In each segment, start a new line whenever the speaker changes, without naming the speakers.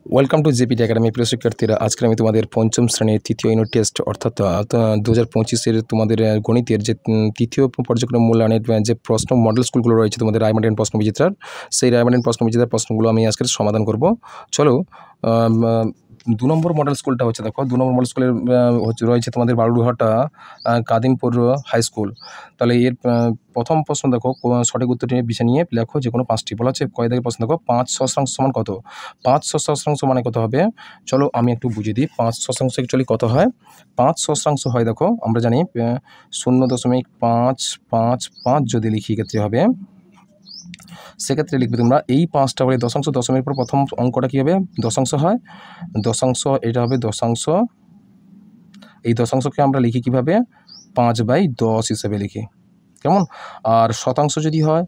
Welcome to জেপিটি academy. প্রিয় শিক্ষার্থীরা, আজকে আমি তোমাদের পঞ্চম শ্রেণীর তৃতীয় ইউনিট টেস্ট অর্থাৎ 2025-এর তোমাদের গণিতের যে তৃতীয় পর্যায়ক্রম মূল্যায়নের যে প্রশ্ন মডেল স্কুলগুলো রয়েছে তোমাদের রায়মার্টিন প্রশ্ন বিচিত্রার, সেই রায়মার্টিন প্রশ্ন বিচিত্রার প্রশ্নগুলো আমি আজকে সমাধান করব। চলো, 2 নম্বর মডেল স্কুলটা হচ্ছে, দেখো 2 নম্বর মডেল স্কুলের রয়েছে তোমাদের বালুরঘাটা কাদিমপুর হাই স্কুল। তাহলে এর প্রথম প্রশ্ন দেখো, সঠিক উত্তরটি বেছে নিয়ে লেখো যে কোনো 5টি। বলা হচ্ছে কয় দাগের প্রশ্ন, দেখো 5 শতাংশ সমান কত? 5 শতাংশ মানে কত হবে? চলো আমি একটু বুঝিয়ে দিই। 5 শতাংশ অ্যাকচুয়ালি কত হয়? 5 শতাংশ হয়, দেখো আমরা জানি 0.555 যদি লিখি ক্ষেত্রে হবে, সেক্ষেত্রে লিখবে তোমরা এই 5টা বলে দশাংশ, দশমিকের পর প্রথম অঙ্কটা কী হবে? দশাংশ হয়। দশাংশ, এটা হবে দশাংশ। এই দশাংশকে আমরা লিখি কীভাবে? 5/10 হিসেবে লিখি, কেমন? আর শতাংশ যদি হয়,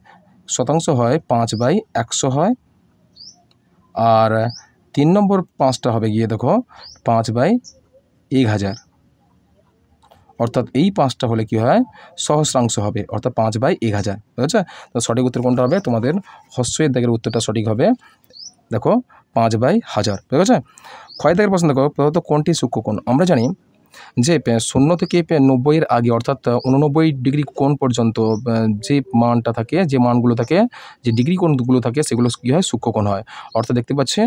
শতাংশ হয় 5/100 হয়। আর 3 নম্বর 5টা হবে গিয়ে দেখো 5/1000, অর্থাৎ এই 5টা হলে কি হয়? সহস্রাংশ হবে, অর্থাৎ 5/1000। ঠিক আছে? তো সঠিক উত্তর কোনটা হবে? তোমাদের হস্যের দাগের উত্তরটা সঠিক হবে, দেখো 5/1000। ঠিক আছে? ক্ষয় দাগের প্রশ্ন দেখো, প্রদত্ত কোনটি সূক্ষ্মকোণ? আমরা জানি যে 0 থেকে 90-এর আগে, অর্থাৎ 89 ডিগ্রি কোণ পর্যন্ত যে মানটা থাকে, যে মানগুলো থাকে, যে ডিগ্রি কোণগুলো থাকে, সেগুলো কী হয়? সূক্ষ্মকোণ হয়। অর্থাৎ দেখতে পাচ্ছে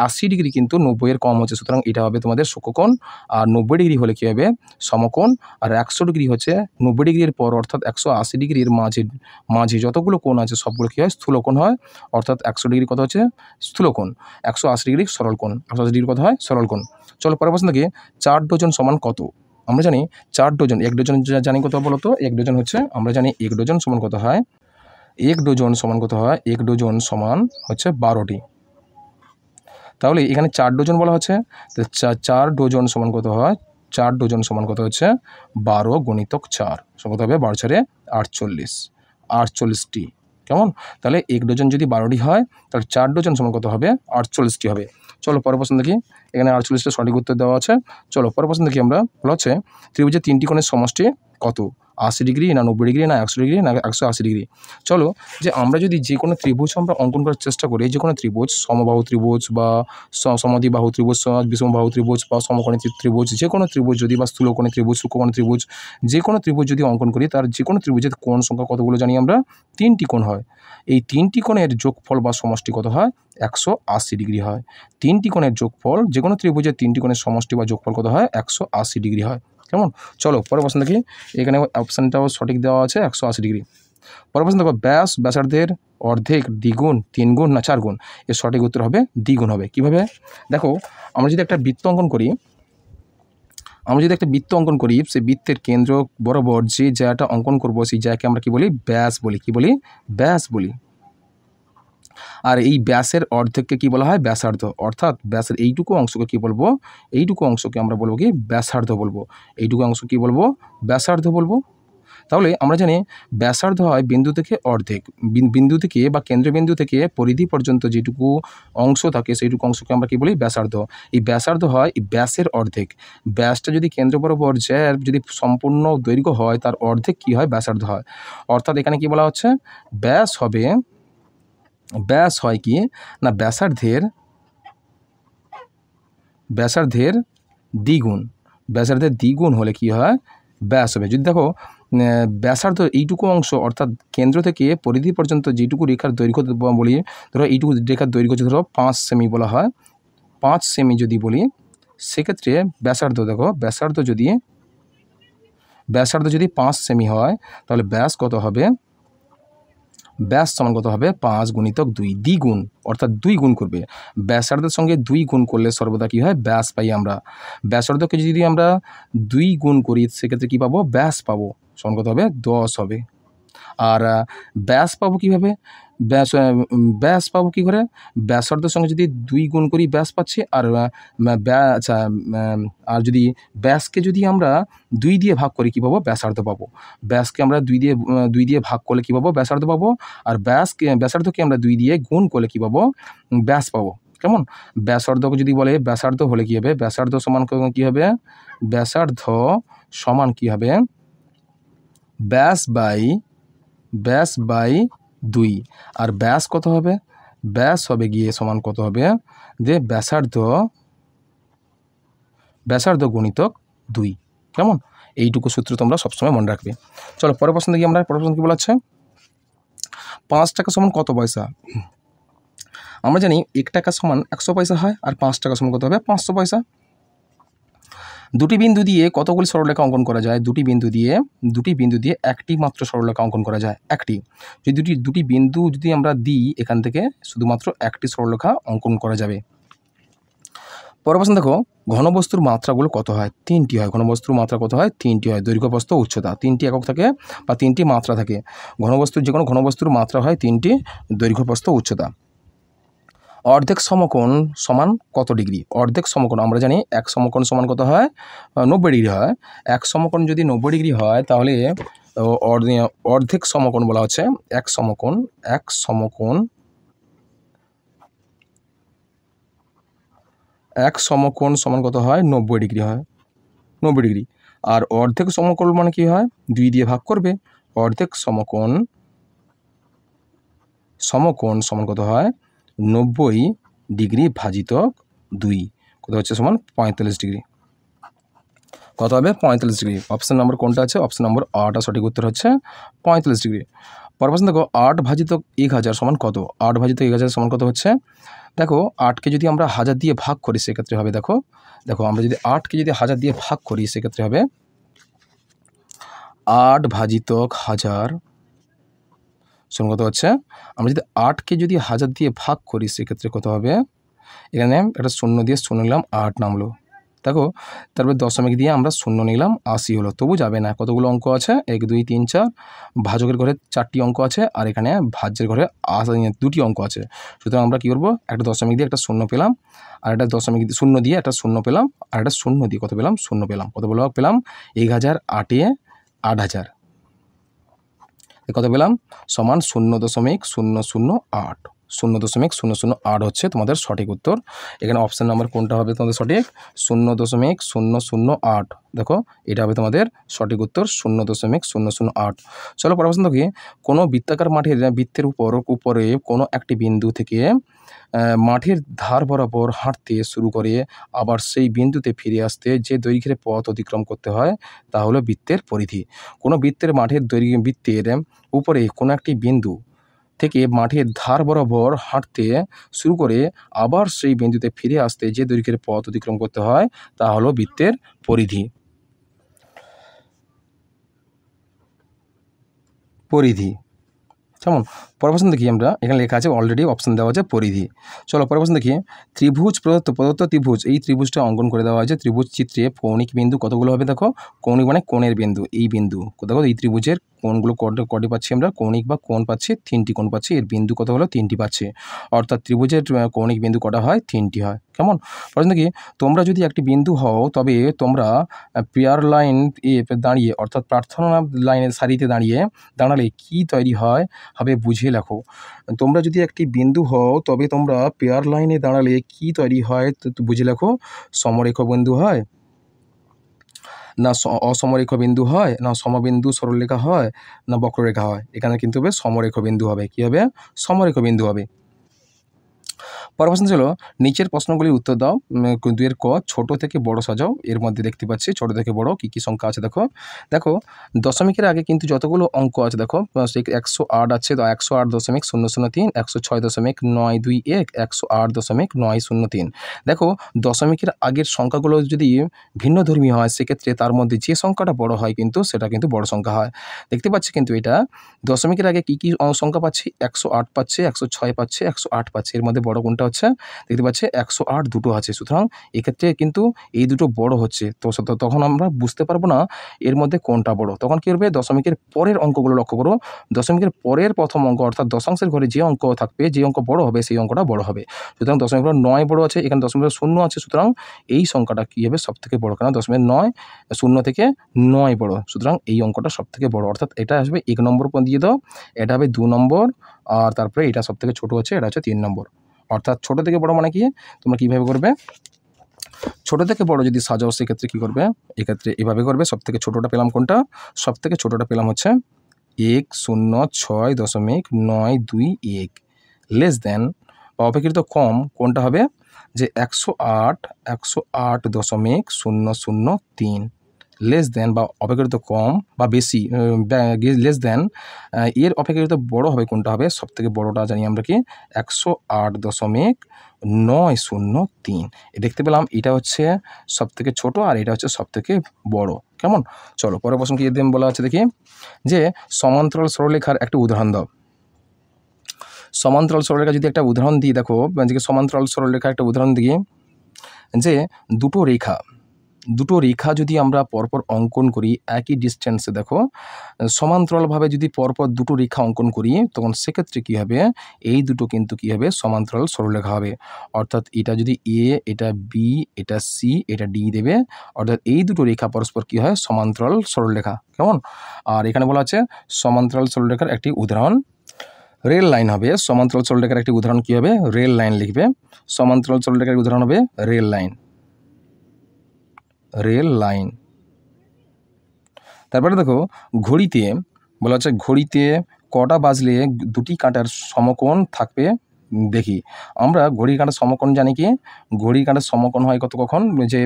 80 ডিগ্রি কিন্তু 90-এর কম হচ্ছে, সুতরাং এটা হবে তোমাদের সূক্ষ্মকোণ। আর 90 ডিগ্রি হলে কী হবে? সমকোণ। আর 100 ডিগ্রি হচ্ছে 90 ডিগ্রির পর, অর্থাৎ 180 ডিগ্রির মাঝে যতগুলো কোণ আছে সবগুলো কী হয়? স্থূলকোণ হয়। অর্থাৎ 100 ডিগ্রি কত হচ্ছে? স্থূলকোণ। 180 ডিগ্রি সরলকোণ। 180 ডিগ্রি কত হয়? সরলকোণ। চলো পরের প্রশ্ন থেকে, 4 ডজন সমান কত? আমরা জানি 4 ডজন, 1 ডজন জানি কত বলো তো? 1 ডজন হচ্ছে, আমরা জানি 1 ডজন সমান কত হয়? 1 ডজন সমান কত হয়? 1 ডজন সমান হচ্ছে 12টি। তাহলে এখানে 4 ডজন বলা হচ্ছে, তো 4 ডজন সমান কত হয়? 4 ডজন সমান কত হচ্ছে? 12 গুণিতক 4 সমান কত হবে? 12 × 4 = 48টি। কেমন? তাহলে 1 ডজন যদি 12টি হয়, তাহলে 4 ডজন সমান কত হবে? 48টি হবে। চলো পরের প্রশ্ন দেখি। এখানে 48টা সঠিক উত্তর দেওয়া আছে। চলো পরের প্রশ্ন দেখি আমরা। বলা হচ্ছে ত্রিভুজের 3টি কোণের সমষ্টি কত? 80 ডিগ্রি, না 90 ডিগ্রি, না 100 ডিগ্রি, না 180 ডিগ্রি? চলো, যে আমরা যদি যে কোনো ত্রিভুজ আমরা অঙ্কন করার চেষ্টা করি, যে কোনো ত্রিভুজ, সমবাহু ত্রিভুজ বা সমদ্বিবাহু ত্রিভুজ, বিষমবাহু ত্রিভুজ বা সমকোণী ত্রিভুজ, যে কোনো ত্রিভুজ যদি, বা স্থূলকোণী ত্রিভুজ, সূক্ষ্মকোণী ত্রিভুজ, যে কোনো ত্রিভুজ যদি অঙ্কন করি, তার যে কোনো ত্রিভুজের কোণ সংখ্যা কতগুলো জানি আমরা? 3টি কোণ হয়। এই 3টি কোণের যোগফল বা সমষ্টি কত হয়? 180 ডিগ্রি হয়। 3টি কোণের যোগফল, যে কোনো ত্রিভুজের 3টি কোণের সমষ্টি বা যোগফল কত হয়? 180 ডিগ্রি হয়। কেমন? চলো পরের প্রশ্ন দেখি। এখানে অপশানটাও সঠিক দেওয়া আছে, 180 ডিগ্রি। পরের প্রশ্ন দেখো, ব্যাসার্ধের অর্ধেক, দ্বিগুণ, 3 গুণ, না 4 গুণ? এর সঠিক উত্তর হবে দ্বিগুণ হবে। কীভাবে? দেখো, আমরা যদি একটা বৃত্ত অঙ্কন করি, সেই বৃত্তের কেন্দ্র বরাবর যে জায়গাটা অঙ্কন করব, সেই জায়গাকে আমরা কী বলি? ব্যাস বলি। কী বলি? ব্যাস বলি। আর এই ব্যাসের অর্ধেককে কী বলা হয়? ব্যাসার্ধ। অর্থাৎ ব্যাসের এইটুকু অংশকে কী বলবো? এইটুকু অংশকে আমরা বলবো কি? ব্যাসার্ধ বলবো। এইটুকু অংশ কী বলবো? ব্যাসার্ধ বলবো। তাহলে আমরা জানি ব্যাসার্ধ হয় বিন্দু থেকে অর্ধেক। বিন্দু থেকে বা কেন্দ্রবিন্দু থেকে পরিধি পর্যন্ত যেটুকু অংশ থাকে, সেইটুকু অংশকে আমরা কী বলি? ব্যাসার্ধ। এই ব্যাসার্ধ হয় এই ব্যাসের অর্ধেক। ব্যাসটা যদি কেন্দ্র বরাবর জ্যার যদি সম্পূর্ণ দৈর্ঘ্য হয়, তার অর্ধেক কী হয়? ব্যাসার্ধ হয়। অর্থাৎ এখানে কী বলা হচ্ছে? ব্যাস হয় কি না, ব্যাসার্ধের দ্বিগুণ। ব্যাসার্ধের দ্বিগুণ হলে কি হয়? ব্যাস হবে। যদি দেখো ব্যাসার্ধ এইটুকু অংশ, অর্থাৎ কেন্দ্র থেকে পরিধি পর্যন্ত যেটুকু রেখার দৈর্ঘ্য বলি, ধরো এইটুকু রেখার দৈর্ঘ্য যদি ধরো 5 সেমি বলা হয়, 5 সেমি যদি বলি, সেক্ষেত্রে ব্যাসার্ধ, দেখো ব্যাসার্ধ যদি 5 সেমি হয়, তাহলে ব্যাস কত হবে? ব্যাস সমান কত হবে? 5 × 2, দ্বিগুণ, অর্থাৎ 2 গুণ করবে। ব্যাসার্ধের সঙ্গে 2 গুণ করলে সর্বদা কী হয়? ব্যাস পাই আমরা। ব্যাসার্ধকে যদি আমরা 2 গুণ করি, সেক্ষেত্রে কী পাবো? ব্যাস পাবো। সমান কত হবে? 10 হবে। আর ব্যাস পাবো কীভাবে? ব্যাস পাবো কী করে? ব্যাসার্ধের সঙ্গে যদি 2 গুণ করি, ব্যাস পাচ্ছি। আর আর যদি ব্যাসকে যদি আমরা 2 দিয়ে ভাগ করি, কী পাবো? ব্যাসার্ধ পাবো। ব্যাসকে আমরা 2 দিয়ে ভাগ করলে কী পাবো? ব্যাসার্ধ পাবো। আর ব্যাসার্ধকে আমরা 2 দিয়ে গুণ করলে কী পাবো? ব্যাস পাবো। কেমন? ব্যাসার্ধকে যদি বলে ব্যাসার্ধ হলে কী হবে? ব্যাসার্ধ সমান কী হবে? ব্যাসার্ধ সমান কী হবে? ব্যাস বাই 2। আর ব্যাস কত হবে? ব্যাস হবে গিয়ে সমান কত হবে, যে ব্যাসার্ধ গুণিতক 2। কেমন? এইটুকু সূত্র তোমরা সবসময় মনে রাখবে। চলো পরের প্রশ্ন দেখি আমরা। পরের প্রশ্ন কী বলা আছে, 5 টাকা সমান কত পয়সা? আমরা জানি 1 টাকা সমান 100 পয়সা হয়, আর 5 টাকা সমান কত হবে, 500 পয়সা। দুটি বিন্দু দিয়ে কতগুলি সরলরেখা অঙ্কন করা যায়? দুটি বিন্দু দিয়ে একটি মাত্র সরলরেখা অঙ্কন করা যায়, একটি। যদি দুটি বিন্দু যদি আমরা দিই, এখান থেকে শুধুমাত্র একটি সরলরেখা অঙ্কন করা যাবে। পরের প্রশ্ন দেখো, ঘনবস্তুর মাত্রাগুলো কত হয়? 3টি হয়। ঘনবস্তুর মাত্রা কত হয়? 3টি হয়। দৈর্ঘ্য, প্রস্থ, উচ্চতা, 3টি একক থাকে বা 3টি মাত্রা থাকে। ঘনবস্তুর যে কোনো ঘনবস্তুর মাত্রা হয় 3টি, দৈর্ঘ্য, প্রস্থ, উচ্চতা। অর্ধেক সমকোণ সমান কত ডিগ্রি? অর্ধেক সমকোণ আমরা জানি এক সমকোণ সমান কত হয়, 90 ডিগ্রি হয়। এক সমকোণ যদি 90 ডিগ্রি হয়, তাহলে অর্ধেক সমকোণ বলা হচ্ছে এক সমকোণ সমান কত হয়, 90 ডিগ্রি হয়, 90 ডিগ্রি। আর অর্ধেক সমকোণ মানে কি হয়, 2 দিয়ে ভাগ করবে। অর্ধেক সমকোণ সমান কত হয়, 90 ডিগ্রি ভাজিতক 2, কত হচ্ছে সমান 45 ডিগ্রি। কত হবে, 45 ডিগ্রি। অপশান নম্বর কোনটা আছে? অপশান নম্বর 8 সঠিক উত্তর হচ্ছে 45 ডিগ্রি। পরের প্রশ্ন দেখো, 8 ভাজিতক 1000 সমান কত? 8 ভাজিতক 1000 সমান কত হচ্ছে? দেখো 8কে যদি আমরা 1000 দিয়ে ভাগ করি, সেক্ষেত্রে হবে, দেখো আমরা যদি 8কে যদি 1000 দিয়ে ভাগ করি, সেক্ষেত্রে হবে 8 ভাজিতক 1000 সমান কত হচ্ছে? আমরা যদি 8কে যদি 1000 দিয়ে ভাগ করি, সেক্ষেত্রে কত হবে? এখানে একটা শূন্য দিয়ে শূন্য নিলাম, 8 নামলো। দেখো তারপরে দশমিক দিয়ে আমরা শূন্য নিলাম, 80 হলো। তবু যাবে না, কতগুলো অঙ্ক আছে, 1 2 3 4, ভাজকের ঘরে 4টি অঙ্ক আছে, আর এখানে ভাজ্যের ঘরে 2টি অঙ্ক আছে। সুতরাং আমরা কী করবো, একটা দশমিক দিয়ে একটা শূন্য পেলাম, আর একটা দশমিক শূন্য দিয়ে একটা শূন্য পেলাম, আর একটা শূন্য দিয়ে কত পেলাম, শূন্য পেলাম। কত পেলাম, 1000 8 8000, কত পেলাম, সমান 0.008। 0.008 হচ্ছে তোমাদের সঠিক উত্তর। এখানে অপশান নাম্বার কোনটা হবে তোমাদের সঠিক? 0.008। দেখো এটা হবে তোমাদের সঠিক উত্তর, 0.008। চলো পরের প্রশ্ন দেখি, কোনো বৃত্তাকার মাঠের বৃত্তের উপরে কোনো একটি বিন্দু থেকে মাঠের ধার বরাবর হাঁটতে শুরু করে আবার সেই বিন্দুতে ফিরে আসতে যে দৈর্ঘ্যের পথ অতিক্রম করতে হয়, তা হলো বৃত্তের পরিধি। কোনো বৃত্তের বৃত্তের উপরে কোনো একটি বিন্দু থেকে মাঠের ধার বরাবর হাঁটতে শুরু করে আবার সেই বিন্দুতে ফিরে আসতে যে দৈর্ঘ্যের পথ অতিক্রম করতে হয়, তা হলো বৃত্তের পরিধি। কেমন? পরের প্রশ্ন দেখি আমরা, এখানে লেখা আছে অলরেডি, অপশান দেওয়া আছে পরিধি। চলো পরের প্রশ্ন দেখি, ত্রিভুজ প্রদত্ত ত্রিভুজ, এই ত্রিভুজটা অঙ্কন করে দেওয়া হয়েছে। ত্রিভুজ চিত্রে কৌণিক বিন্দু কতগুলো হবে? দেখো কৌণিক মানে কোণের বিন্দু, এই বিন্দু দেখো, এই ত্রিভুজের কোণগুলো কটি পাচ্ছি আমরা, কৌণিক বা কোণ পাচ্ছি 3টি কোণ পাচ্ছি, এর বিন্দু কত হলো 3টি পাচ্ছি। অর্থাৎ ত্রিভুজের কৌণিক বিন্দু কটা হয়? 3টি হয়। কেমন? প্রশ্ন কি, তোমরা যদি একটি বিন্দু হও, তবে তোমরা পেয়ার লাইন দাঁড়িয়ে, অর্থাৎ প্রার্থনা লাইনের সারিতে দাঁড়ালে কি তৈরি হবে বুঝে লেখো। তোমরা যদি একটি বিন্দু হও, তবে তোমরা পেয়ার লাইনে দাঁড়ালে কি তৈরি হয় বুঝে লেখো। সমরেখ বিন্দু হয়, না অসমরেখ বিন্দু হয়, না সমবিন্দু সরলরেখা হয়, না বক্ররেখা হয়? এখানে কিন্তু হবে সমরেখ বিন্দু হবে। কি হবে? সমরেখ বিন্দু হবে। পরের প্রশ্ন ছিল, নিচের প্রশ্নগুলির উত্তর দাও। 2 ক, ছোট থেকে বড় সাজাও। এর মধ্যে দেখতে পাচ্ছি ছোট থেকে বড় কী কী সংখ্যা আছে। দেখো দশমিকের আগে কিন্তু যতগুলো অঙ্ক আছে, দেখো 108 আছে, তো 108.003, 106.921, 108.903। দেখো দশমিকের আগের সংখ্যাগুলো যদি ভিন্নধর্মী হয়, সেক্ষেত্রে তার মধ্যে যে সংখ্যাটা বড় হয় কিন্তু সেটা কিন্তু বড় সংখ্যা হয়। দেখতে পাচ্ছি কিন্তু এটা দশমিকের আগে কী কী সংখ্যা পাচ্ছি, 108 পাচ্ছি, 106 পাচ্ছি, 108 পাচ্ছি। এর মধ্যে বড় কোনটা হচ্ছে? দেখতে পাচ্ছি 108 দুটো আছে। সুতরাং এক্ষেত্রে কিন্তু এই দুটো বড় হচ্ছে, তো তখন আমরা বুঝতে পারবো না এর মধ্যে কোনটা বড়। তখন কী করবে, দশমিকের পরের অঙ্কগুলো লক্ষ্য করো। দশমিকের পরের প্রথম অঙ্ক, অর্থাৎ দশাংশের ঘরে যে অঙ্ক থাকবে, যে অঙ্ক বড় হবে, সেই অঙ্কটা বড় হবে। সুতরাং দশমিকের 9 বড় আছে, এখানে দশমিকের 0 আছে। সুতরাং এই সংখ্যাটা কী হবে, সব থেকে বড়, কারণ দশমিকের 9 0 থেকে 9 বড়। সুতরাং এই অঙ্কটা সব থেকে বড়, অর্থাৎ এটা আসবে 1 নম্বর দিয়ে দাও, এটা হবে 2 নম্বর, আর তারপরে এটা সব থেকে ছোটো হচ্ছে, এটা হচ্ছে 3 নম্বর। অর্থাৎ ছোটো থেকে বড় মানে কি, তোমরা কীভাবে করবে, ছোটো থেকে বড় যদি সাজাও, সেক্ষেত্রে কী করবে, এক্ষেত্রে এভাবে করবে। সব থেকে ছোটোটা পেলাম কোনটা? সব থেকে ছোটোটা পেলাম হচ্ছে 106.921, লেস দেন বা অপেক্ষাকৃত কম কোনটা হবে, যে 108.003 লেস দেন বা অপেক্ষাকৃত কম বা বেশি লেস দেন, এর অপেক্ষাকৃত বড় হবে কোনটা হবে, সবথেকে বড়টা জানি আমরা কি 108.903। দেখতে পেলাম এটা হচ্ছে সবথেকে ছোট আর এটা হচ্ছে সবথেকে বড়। কেমন? চলো পরের প্রশ্ন কি বলা আছে দেখি, যে সমান্তরাল সরলরেখার একটা উদাহরণ দাও। সমান্তরাল সরলরেখা যদি একটা উদাহরণ দিই, দেখো যে সমান্তরাল সরলরেখা একটা উদাহরণ দিই, যে দুটো রেখা যদি আমরা পরপর অঙ্কন করি একই ডিস্টেন্সে, দেখো সমান্তরালভাবে যদি পরপর দুটো রেখা অঙ্কন করি, তখন সেক্ষেত্রে কী হবে, এই দুটো কিন্তু কী হবে, সমান্তরাল সরলরেখা হবে। অর্থাৎ এটা যদি এ, এটা বি, এটা সি, এটা ডি দেবে, অর্থাৎ এই দুটো রেখা পরস্পর কী হয়, সমান্তরাল সরলরেখা। কেমন? আর এখানে বলা আছে সমান্তরাল সরলরেখার একটি উদাহরণ রেল লাইন হবে। সমান্তরাল সরলরেখার একটি উদাহরণ কী হবে, রেল লাইন লিখবে। সমান্তরাল সরলরেখার উদাহরণ হবে রেল লাইন। তারপরে দেখো ঘড়িতে বলা হচ্ছে, ঘড়িতে কটা বাজলে দুটি কাঁটার সমকোণ থাকবে দেখি। আমরা ঘড়ির কাঁটার সমকোণ জানি কি, ঘড়ির কাঁটার সমকোণ হয় কখন, যে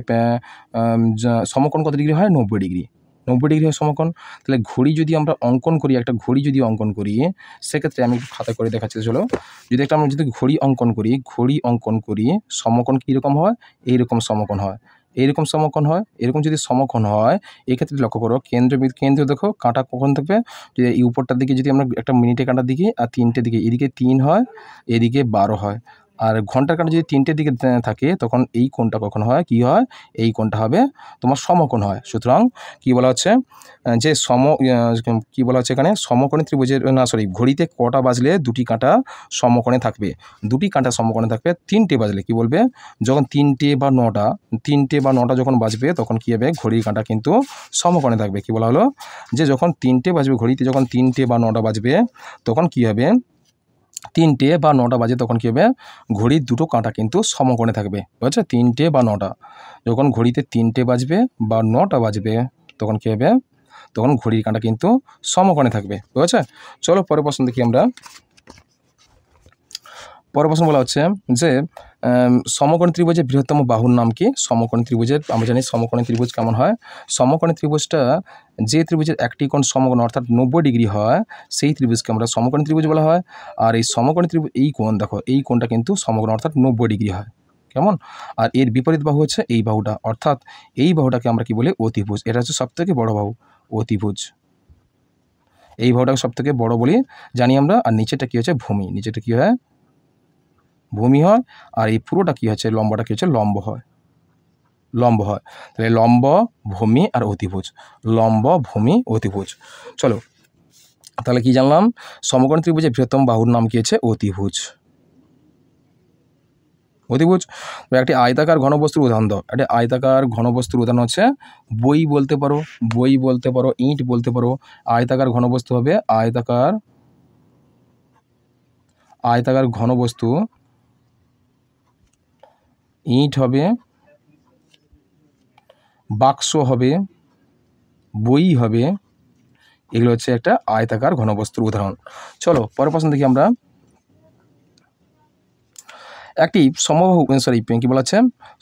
সমকোণ কত ডিগ্রি হয়, 90 ডিগ্রি। 90 ডিগ্রি হয় সমকোণ। তাহলে ঘড়ি যদি আমরা অঙ্কন করি, একটা ঘড়ি যদি অঙ্কন করি, সেক্ষেত্রে আমি একটু খাতা করে দেখাচ্ছি। চলো, যদি আমরা ঘড়ি অঙ্কন করি, সমকোণ কীরকম হয়, এইরকম সমকোণ হয়, এইরকম সমকোণ হয়, এরকম যদি সমকোণ হয়, এক্ষেত্রে লক্ষ্য করো কেন্দ্র দেখো কাঁটা কখন থাকবে, যে এই উপরটার দিকে যদি আমরা একটা মিনিটের কাঁটার দিকে আর 3টের দিকে, এদিকে 3 হয়, এদিকে 12 হয়। আর ঘন্টার কাঁটা যদি 3টের দিকে থাকে, তখন এই কোণটা কখন হয়, কি হয়, এই কোণটা হবে তোমার সমকোণ হয়। সুতরাং কি বলা হচ্ছে, যে কি বলা হচ্ছে এখানে, সমকোণী ত্রিভুজের ঘড়িতে কটা বাজলে দুটি কাঁটা সমকোণে থাকবে, দুটি কাঁটা সমকোণে থাকবে 3টে বাজলে। কি বলবে, যখন 3টে বা 9টা যখন বাজবে, তখন কী হবে, ঘড়ির কাঁটা কিন্তু সমকোণে থাকবে। কি বলা হলো, যে যখন 3টে বাজবে, ঘড়িতে যখন 3টে বা 9টা বাজবে, তখন কী হবে, 3টে বা 9টা বাজে, তখন কী হবে, ঘড়ির দুটো কাঁটা কিন্তু সমকোণে থাকবে। বুঝছো? 3টে বা 9টা, যখন ঘড়িতে 3টে বাজবে বা 9টা বাজবে, তখন কী হবে, তখন ঘড়ির কাঁটা কিন্তু সমকোণে থাকবে। বুঝেছে? চলো পরের প্রশ্ন দেখি আমরা। পরের প্রশ্ন বলা হচ্ছে, যে সমকোণী ত্রিভুজের বৃহত্তম বাহুর নাম কি? সমকোণী ত্রিভুজের, আমরা জানি সমকোণী ত্রিভুজ কেমন হয়। সমকোণী ত্রিভুজটা, যে ত্রিভুজের একটি কোণ সমকোণ অর্থাৎ 90 ডিগ্রি হয়, সেই ত্রিভুজকে আমরা সমকোণী ত্রিভুজ বলা হয়। আর এই সমকোণী ত্রিভুজ, এই কোণ দেখো, এই কোণটা কিন্তু সমকোণ অর্থাৎ 90 ডিগ্রি হয়। কেমন? আর এর বিপরীত বাহু হচ্ছে এই বাহুটা, অর্থাৎ এই বাহুটাকে আমরা কি বলি, অতিভুজ। এটা হচ্ছে সবথেকে বড় বাহু, অতিভুজ। এই বাহুটাকে সবথেকে বড় বলি জানি আমরা। আর নিচেটা কী হচ্ছে, ভূমি। নিচেটা কী হয়, ভূমি হয়। আর এই পুরোটা কী হচ্ছে, লম্বটা কী হচ্ছে, লম্ব হয়। তাহলে লম্ব, ভূমি আর অতিভুজ, লম্ব, ভূমি, অতিভুজ। চলো তাহলে কি জানলাম, সমকোণী ত্রিভুজের বৃহত্তম বাহুর নাম কি হচ্ছে, অতিভুজ। একটি আয়তাকার ঘনবস্তুর উদাহরণ দাও। একটি আয়তাকার ঘনবস্তুর উদাহরণ হচ্ছে, বই বলতে পারো, ইট বলতে পারো। আয়তাকার ঘনবস্তু হবে আয়তাকার ঘনবস্তু, ইট হবে, বাক্স হবে, বই হবে। এগুলো হচ্ছে একটা আয়তাকার ঘনবস্তুর উদাহরণ। চলো পরের প্রশ্ন দেখি আমরা। একটি কি বলা আছে,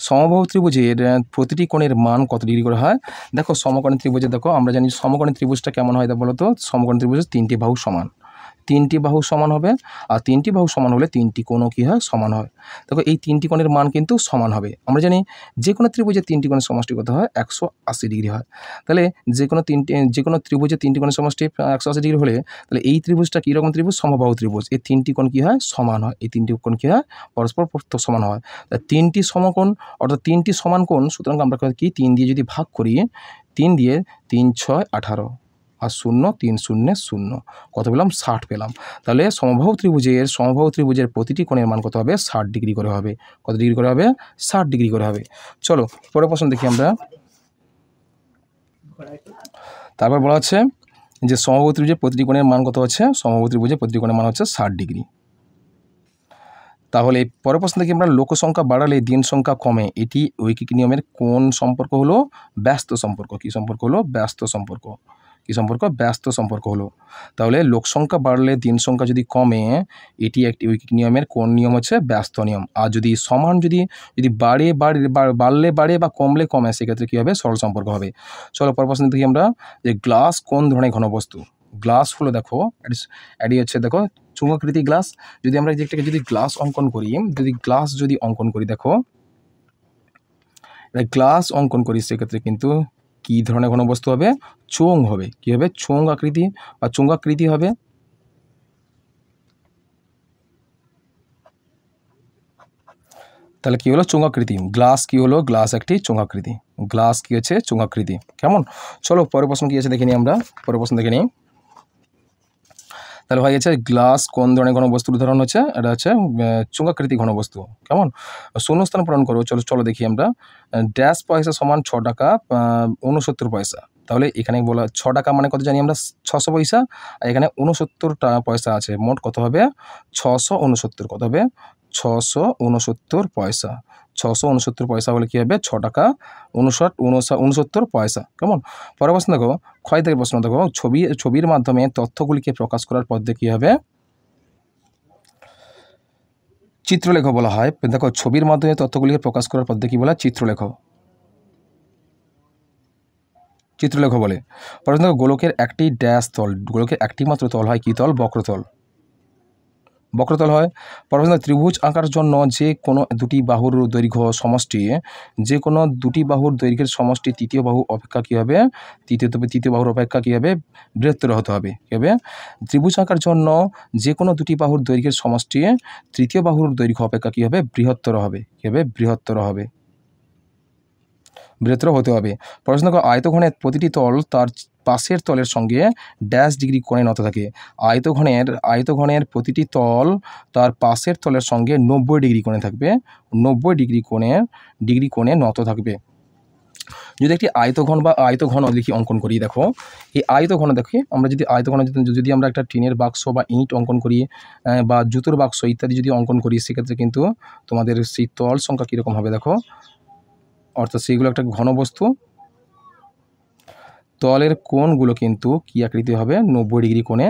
সমবাহু ত্রিভুজের প্রতিটি কোণের মান কত ডিগ্রি করে হয়? দেখো সমকোণী ত্রিভুজে, দেখো আমরা জানি সমকোণী ত্রিভুজটা কেমন হয় বলো তো। সমকোণী ত্রিভুজের 3টি বাহু সমান, 3টি বাহু সমান হবে। আর 3টি বাহু সমান হলে 3টি কোণও কী হয়, সমান হয়। দেখো এই 3টি কোণের মান কিন্তু সমান হবে। আমরা জানি যে কোনো ত্রিভুজের 3টি কোণের সমষ্টি কত হয়, 180 ডিগ্রি হয়। তাহলে যে কোনো ত্রিভুজের 3টি কোণের সমষ্টি 180 ডিগ্রি হলে, তাহলে এই ত্রিভুজটা কীরকম ত্রিভুজ, সমবাহু ত্রিভুজ। এই 3টি কোণ কী হয়, সমান হয়। এই 3টি কোণ কী হয়, পরস্পর সমান হয়। 3টি সমকোণ অর্থাৎ 3টি সমান কোণ। সুতরাং আমরা কি 3 দিয়ে যদি ভাগ করি, 3 দিয়ে 3 6 18 আর 0 3 0 0, কত পেলাম, 60 পেলাম। তাহলে সমবাহু ত্রিভুজের প্রতিটি কোণের মান কত হবে, 60 ডিগ্রি করে হবে। কত ডিগ্রি করে হবে, 60 ডিগ্রি করে হবে। চলো পরের প্রশ্ন দেখি আমরা। তারপর বলা হচ্ছে, যে সমবাহু ত্রিভুজের প্রতিটি কোণের মান কত হচ্ছে, সমবাহু ত্রিভুজের প্রতিটি কোণের মান হচ্ছে 60 ডিগ্রি। তাহলে পরের প্রশ্ন থেকে আমরা, লোক সংখ্যা বাড়ালে দিন সংখ্যা কমে, এটি ঐকিক নিয়মের কোন সম্পর্ক হলো, ব্যস্ত সম্পর্ক। কি সম্পর্ক হলো, ব্যস্ত সম্পর্ক। কী সম্পর্ক? ব্যস্ত সম্পর্ক হলো। তাহলে লোক সংখ্যা বাড়লে দিন সংখ্যা যদি কমে, এটি একটি ঐকিক নিয়মের কোন নিয়ম হচ্ছে? ব্যস্ত নিয়ম। আর যদি সমান যদি বাড়লে বাড়ে বা কমলে কমে, সেক্ষেত্রে কী হবে? সরল সম্পর্ক হবে। চলো পরের প্রশ্ন দেখি আমরা যে গ্লাস কোন ধরনের ঘনবস্তু? গ্লাস হলো দেখো এটি হচ্ছে দেখো চুম্বকাকৃতি গ্লাস। যদি আমরা যেটাকে যদি গ্লাস অঙ্কন করি, দেখো গ্লাস অঙ্কন করি, সেক্ষেত্রে কিন্তু কী ধরনের ঘনবস্তু হবে? চোঙ হবে। কী হবে? চোঙ আকৃতি বা চুঙ্গাকৃতি হবে। তাহলে কী হলো? চোঙাকৃতি। গ্লাস কী হলো? গ্লাস একটি চোঙাকৃতি। গ্লাস কী হচ্ছে? চোঙাকৃতি। কেমন? চলো পরের প্রশ্ন কী আছে দেখে নিই আমরা। পরের প্রশ্ন দেখে নিই। তাহলে হয়ে গেছে গ্লাস কোন ধরনের ঘনবস্তুর উদাহরণ হচ্ছে? এটা হচ্ছে চুঙ্গাকৃতি ঘনবস্তু। কেমন? শূন্যস্থান পূরণ করো। চলো দেখি আমরা। ড্যাশ পয়সা সমান 6 টাকা 69 পয়সা। তাহলে এখানে বলা 6 টাকা মানে কত জানি আমরা? 600 পয়সা। আর এখানে 69 পয়সা আছে। মোট কত হবে? 669। কত হবে? 669 পয়সা। 669 পয়সা হলে কী হবে? 6 টাকা 69 পয়সা। কেমন? পরের প্রশ্ন দেখো, ক্ষয় থেকে প্রশ্ন দেখো, ছবির মাধ্যমে তথ্যগুলিকে প্রকাশ করার পদ্ধতি কী হবে? চিত্রলেখ বলা হয়। দেখো ছবির মাধ্যমে তথ্যগুলিকে প্রকাশ করার পদ্ধতি কী বলা? চিত্রলেখ বলে। প্রশ্ন দেখো, গোলকের একটি ড্যাশ তল, গোলকের একটি মাত্র তল হয় কী তল? বক্রতল হয়। প্রশ্ন ত্রিভুজ আঁকার জন্য যে কোনো দুটি বাহুর দৈর্ঘ্য সমষ্টি, যে কোনো দুটি বাহুর দৈর্ঘ্যের সমষ্টি তৃতীয় বাহু অপেক্ষা কী হবে? তৃতীয় বাহুর অপেক্ষা কী হবে? বৃহত্তর হতে হবে। কী হবে? ত্রিভুজ আঁকার জন্য যে কোনো দুটি বাহুর দৈর্ঘ্যের সমষ্টি তৃতীয় বাহুর দৈর্ঘ্য অপেক্ষা কী হবে? বৃহত্তর হবে। কী হবে? বৃহত্তর হতে হবে। প্রশ্ন দেখো, আয়তঘনের প্রতিটি তল তার পাশের তলের সঙ্গে ড্যাশ ডিগ্রি কোণে নত থাকে। আয়তঘনের প্রতিটি তল তার পাশের তলের সঙ্গে 90 ডিগ্রি কোণে থাকবে। 90 ডিগ্রি কোণে নত থাকবে। যদি একটি আয়তঘন লিখি অঙ্কন করি, দেখো এই আয়তঘন দেখি আমরা যদি আমরা একটা টিনের বাক্স বা ইঁট অঙ্কন করি বা জুতোর বাক্স ইত্যাদি যদি অঙ্কন করি, সেক্ষেত্রে কিন্তু তোমাদের সেই তল সংখ্যা কীরকম হবে দেখো। অর্থাৎ সেইগুলো একটা ঘনবস্তু, তলের কোণগুলো কিন্তু কী আকৃতি হবে? 90 ডিগ্রি কোণে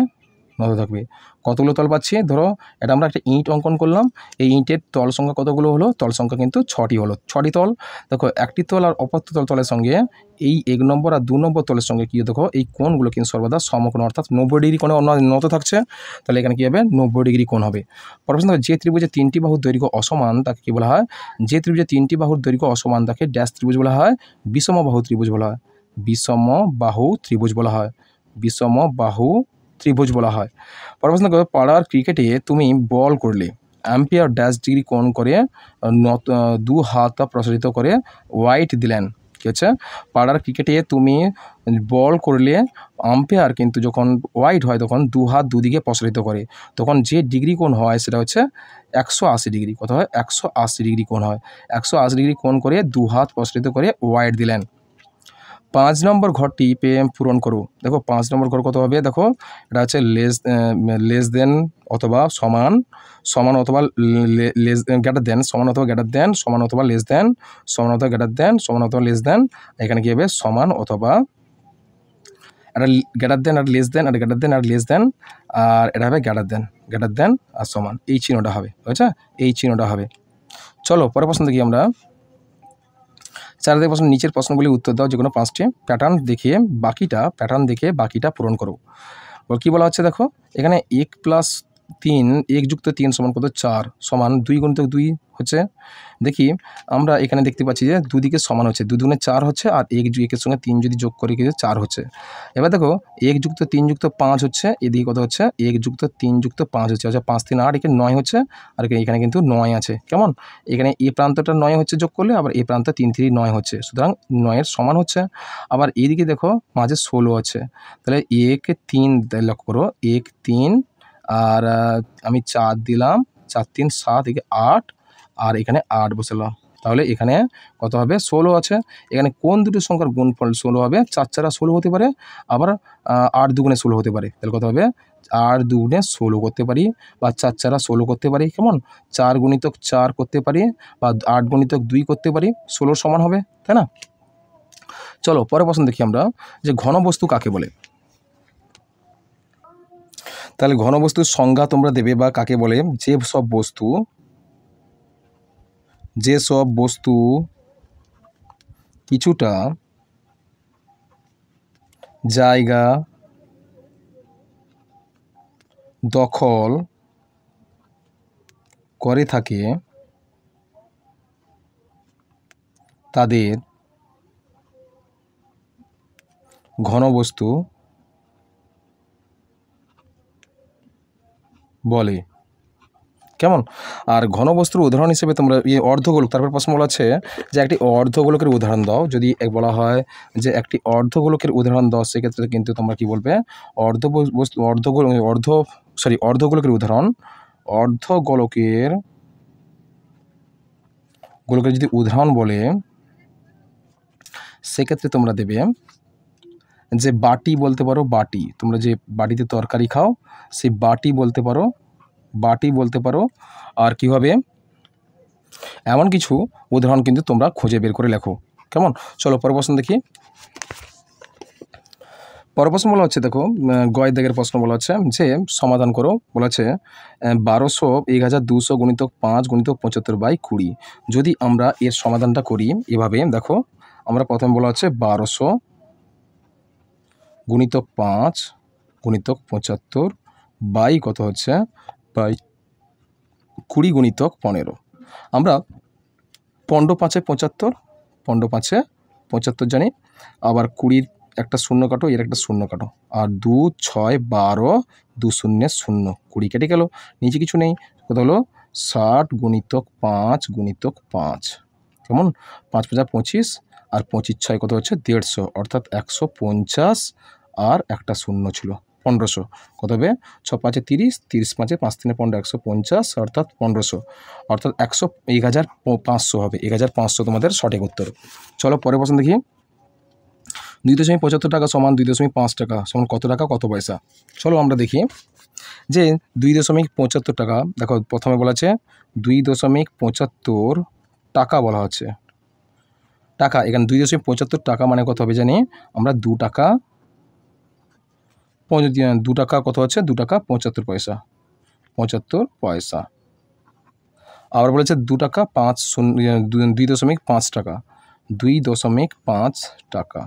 নত থাকবে। কতগুলো তল পাচ্ছি? ধরো এটা আমরা একটা ইঁট অঙ্কন করলাম, এই ইঁটের তল সংখ্যা কতগুলো হলো? তল সংখ্যা কিন্তু 6টি হলো। 6টি তল। দেখো একটি তল আর অপর তলের সঙ্গে এই 1 নম্বর আর 2 নম্বর তলের সঙ্গে কী দেখো এই কোণগুলো কিন্তু সর্বদা সমকোণ, অর্থাৎ 90 ডিগ্রি কোণে নত থাকছে। তাহলে এখানে কী হবে? 90 ডিগ্রি কোণ হবে। প্রশ্ন, যে ত্রিভুজে 3টি বাহুর দৈর্ঘ্য অসমান তাকে কী বলা হয়? যে ত্রিভুজে 3টি বাহুর দৈর্ঘ্য অসমান তাকে ড্যাশ ত্রিভুজ বলা হয়? বিষমবাহু ত্রিভুজ বলা হয়। বিষমবাহু ত্রিভুজ বলা হয়। প্রশ্ন, পাড়ার ক্রিকেটে তুমি বল করলে, আম্পায়ার ড্যাশ ডিগ্রি কোণ করে 2 হাত প্রসারিত করে ওয়াইড দিলেন। কী হচ্ছে? পাড়ার ক্রিকেটে তুমি বল করলে আম্পায়ার কিন্তু যখন ওয়াইড হয় তখন 2 হাত দুদিকে প্রসারিত করে, তখন যে ডিগ্রি কোণ হয় সেটা হচ্ছে 180 ডিগ্রি। কত হয়? 180 ডিগ্রি কোণ হয়। 180 ডিগ্রি কোণ করে 2 হাত প্রসারিত করে ওয়াইড দিলেন। 5 নম্বর ঘরটি পূরণ করো। দেখো 5 নম্বর ঘর কত হবে? দেখো এটা হচ্ছে লেস দেন অথবা সমান অথবা গ্রেটার দেন, সমান অথবা গ্রেটার দেন, সমান অথবা লেস দেন, সমান অথবা গ্রেটার দেন, সমান অথবা লেস দেন। এখানে কী হবে? সমান অথবা একটা গ্রেটার দেন আর লেস দেন, আর গ্রেটার দেন আর লেস দেন, আর এটা হবে গ্রেটার দেন আর সমান। এই চিহ্নটা হবে, বুঝেছো? এই চিহ্নটা হবে। চলো পরের প্রশ্ন দেখি আমরা। 4 প্রশ্ন, নিচের প্রশ্নগুলি উত্তর দাও, যে কোনো 5টি প্যাটার্ন দেখে বাকিটা পূরণ করো। কী বলা হচ্ছে দেখো, এখানে 1 যুক্ত 3 সমান কত? 4 সমান 2 গুণিতক 2 হচ্ছে। দেখি আমরা এখানে দেখতে পাচ্ছি যে দুদিকে সমান হচ্ছে, 2 দুগুণে 4 হচ্ছে, আর 1 সঙ্গে 3 যদি যোগ করে কিন্তু 4 হচ্ছে। এবার দেখো 1 যুক্ত 3 যুক্ত 5 হচ্ছে, এদিকে কত হচ্ছে? 1 যুক্ত 3 যুক্ত 5 হচ্ছে, আচ্ছা 5 3 8, এখানে 9 হচ্ছে, আর এখানে কিন্তু 9 আছে। কেমন? এখানে এ প্রান্তটা 9 হচ্ছে যোগ করলে, আবার এ প্রান্ত 3 3 9 হচ্ছে, সুতরাং 9-এর সমান হচ্ছে। আবার এইদিকে দেখো মাঝে 16 আছে, তাহলে 1 3 লক্ষ্য করো, 1 3 আর আমি 4 দিলাম, 4 3 7, এদিকে 8, আর এখানে 8 বসালাম। তাহলে এখানে কত হবে? 16 আছে। এখানে কোন দুটো সংখ্যার গুণফল 16 হবে? 4 4 16 হতে পারে, আবার 8 দুগুণে 16 হতে পারে। তাহলে কত হবে? 8 দুগুণে 16 করতে পারি, বা 4 4 16 করতে পারি। কেমন? 4 গুণিতক 4 করতে পারি, বা 8 গুণিতক 2 করতে পারি। 16 সমান হবে, তাই না? চলো পরের প্রশ্ন দেখি আমরা, যে ঘনবস্তু কাকে বলে। তাহলে ঘনবস্তুর সংজ্ঞা তোমরা দেবে বা কাকে বলে, যে সব বস্তু কিছুটা জায়গা দখল করে থাকে তাদের ঘনবস্তু বলে। কেমন? আর ঘনবস্তুর উদাহরণ হিসেবে তোমরা অর্ধগোলক, তারপর প্রশ্ন বলা আছে যে একটি অর্ধগোলকের উদাহরণ দাও। যদি বলা হয় যে একটি অর্ধগোলকের উদাহরণ দাও, সেক্ষেত্রে কিন্তু তোমরা কি বলবে, অর্ধগোলকের উদাহরণ, অর্ধগোলকের যদি উদাহরণ বলে, সেক্ষেত্রে তোমরা দেবে যে বাটি বলতে পারো। বাটি, তোমরা যে বাটিতে তরকারি খাও সেই বাটি বলতে পারো। আর কি হবে, এমন কিছু উদাহরণ কিন্তু তোমরা খুঁজে বের করে লেখো। কেমন? চলো পরের প্রশ্ন দেখি। পরের প্রশ্ন বলা হচ্ছে, দেখো গয়ের দাগের প্রশ্ন বলা হচ্ছে যে সমাধান করো। বলা আছে 1200 1200 গুণিতক 5 গুণিতক 75/20। যদি আমরা এর সমাধানটা করি এভাবে, দেখো আমরা প্রথমে বলা হচ্ছে 1200 গুণিতক 5 গুণিতক 75 কত হচ্ছে 20 গুণিতক 15। আমরা 15 5 75, 15 5 75 জানি। আবার 20 একটা শূন্য কাটো, এর একটা শূন্য কাটো, আর 2 6 12 2 0 0, 20 কেটে গেল, নিচে কিছু নেই। কত হলো 60 গুণিতক 5 গুণিতক 5। কেমন? 5 5 25 আর 25 6 কত হচ্ছে 150, অর্থাৎ 150 আর একটা শূন্য ছিল 1500। কত হবে 6 5 30, 30 5 5 3 15, 150 অর্থাৎ 1500, অর্থাৎ 1500 হবে। 1500 তোমাদের সঠিক উত্তর। চলো পরের প্রশ্ন দেখি। 2.75 টাকা সমান 2.5 টাকা সমান কত টাকা কত পয়সা? চলো আমরা দেখি যে 2.75 টাকা। দেখো প্রথমে বলা আছে 2.75 টাকা বলা হচ্ছে। টাকা, এখানে 2.75 টাকা মানে কত হবে জানি আমরা, 2 টাকা কত হচ্ছে 2 টাকা 75 পয়সা, 75 পয়সা। আবার বলেছে 2 টাকা 2.5 টাকা, 2.5 টাকা।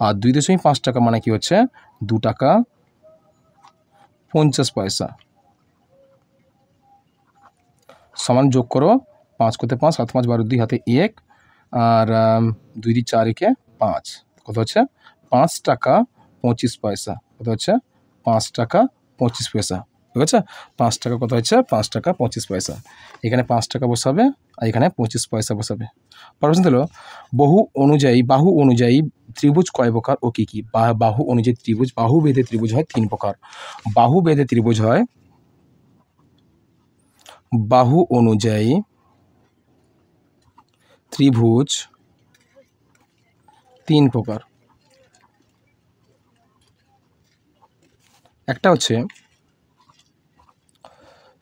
আর 2.5 টাকা মানে কি হচ্ছে 2 টাকা 50 পয়সা। সমান যোগ করো, 5 করতে 5, 7 5 12 2 হাতে 1, আর 2 2 4 1 5, কত হচ্ছে 5 টাকা 25 পয়সা। কত হচ্ছে 5 টাকা 25 পয়সা। ঠিক আছে? 5 টাকা কত হচ্ছে 5 টাকা 25 পয়সা। এখানে 5 টাকা বসাবে আর এখানে 25 পয়সা বসাবে। প্রশ্ন হলো বাহু অনুযায়ী ত্রিভুজ কয় প্রকার ও কি কি? বাহু অনুযায়ী ত্রিভুজ, বাহু বেধে ত্রিভুজ হয় 3 প্রকার। বাহু বেধে ত্রিভুজ হয়, বাহু অনুযায়ী ত্রিভুজ 3 প্রকার। একটা হচ্ছে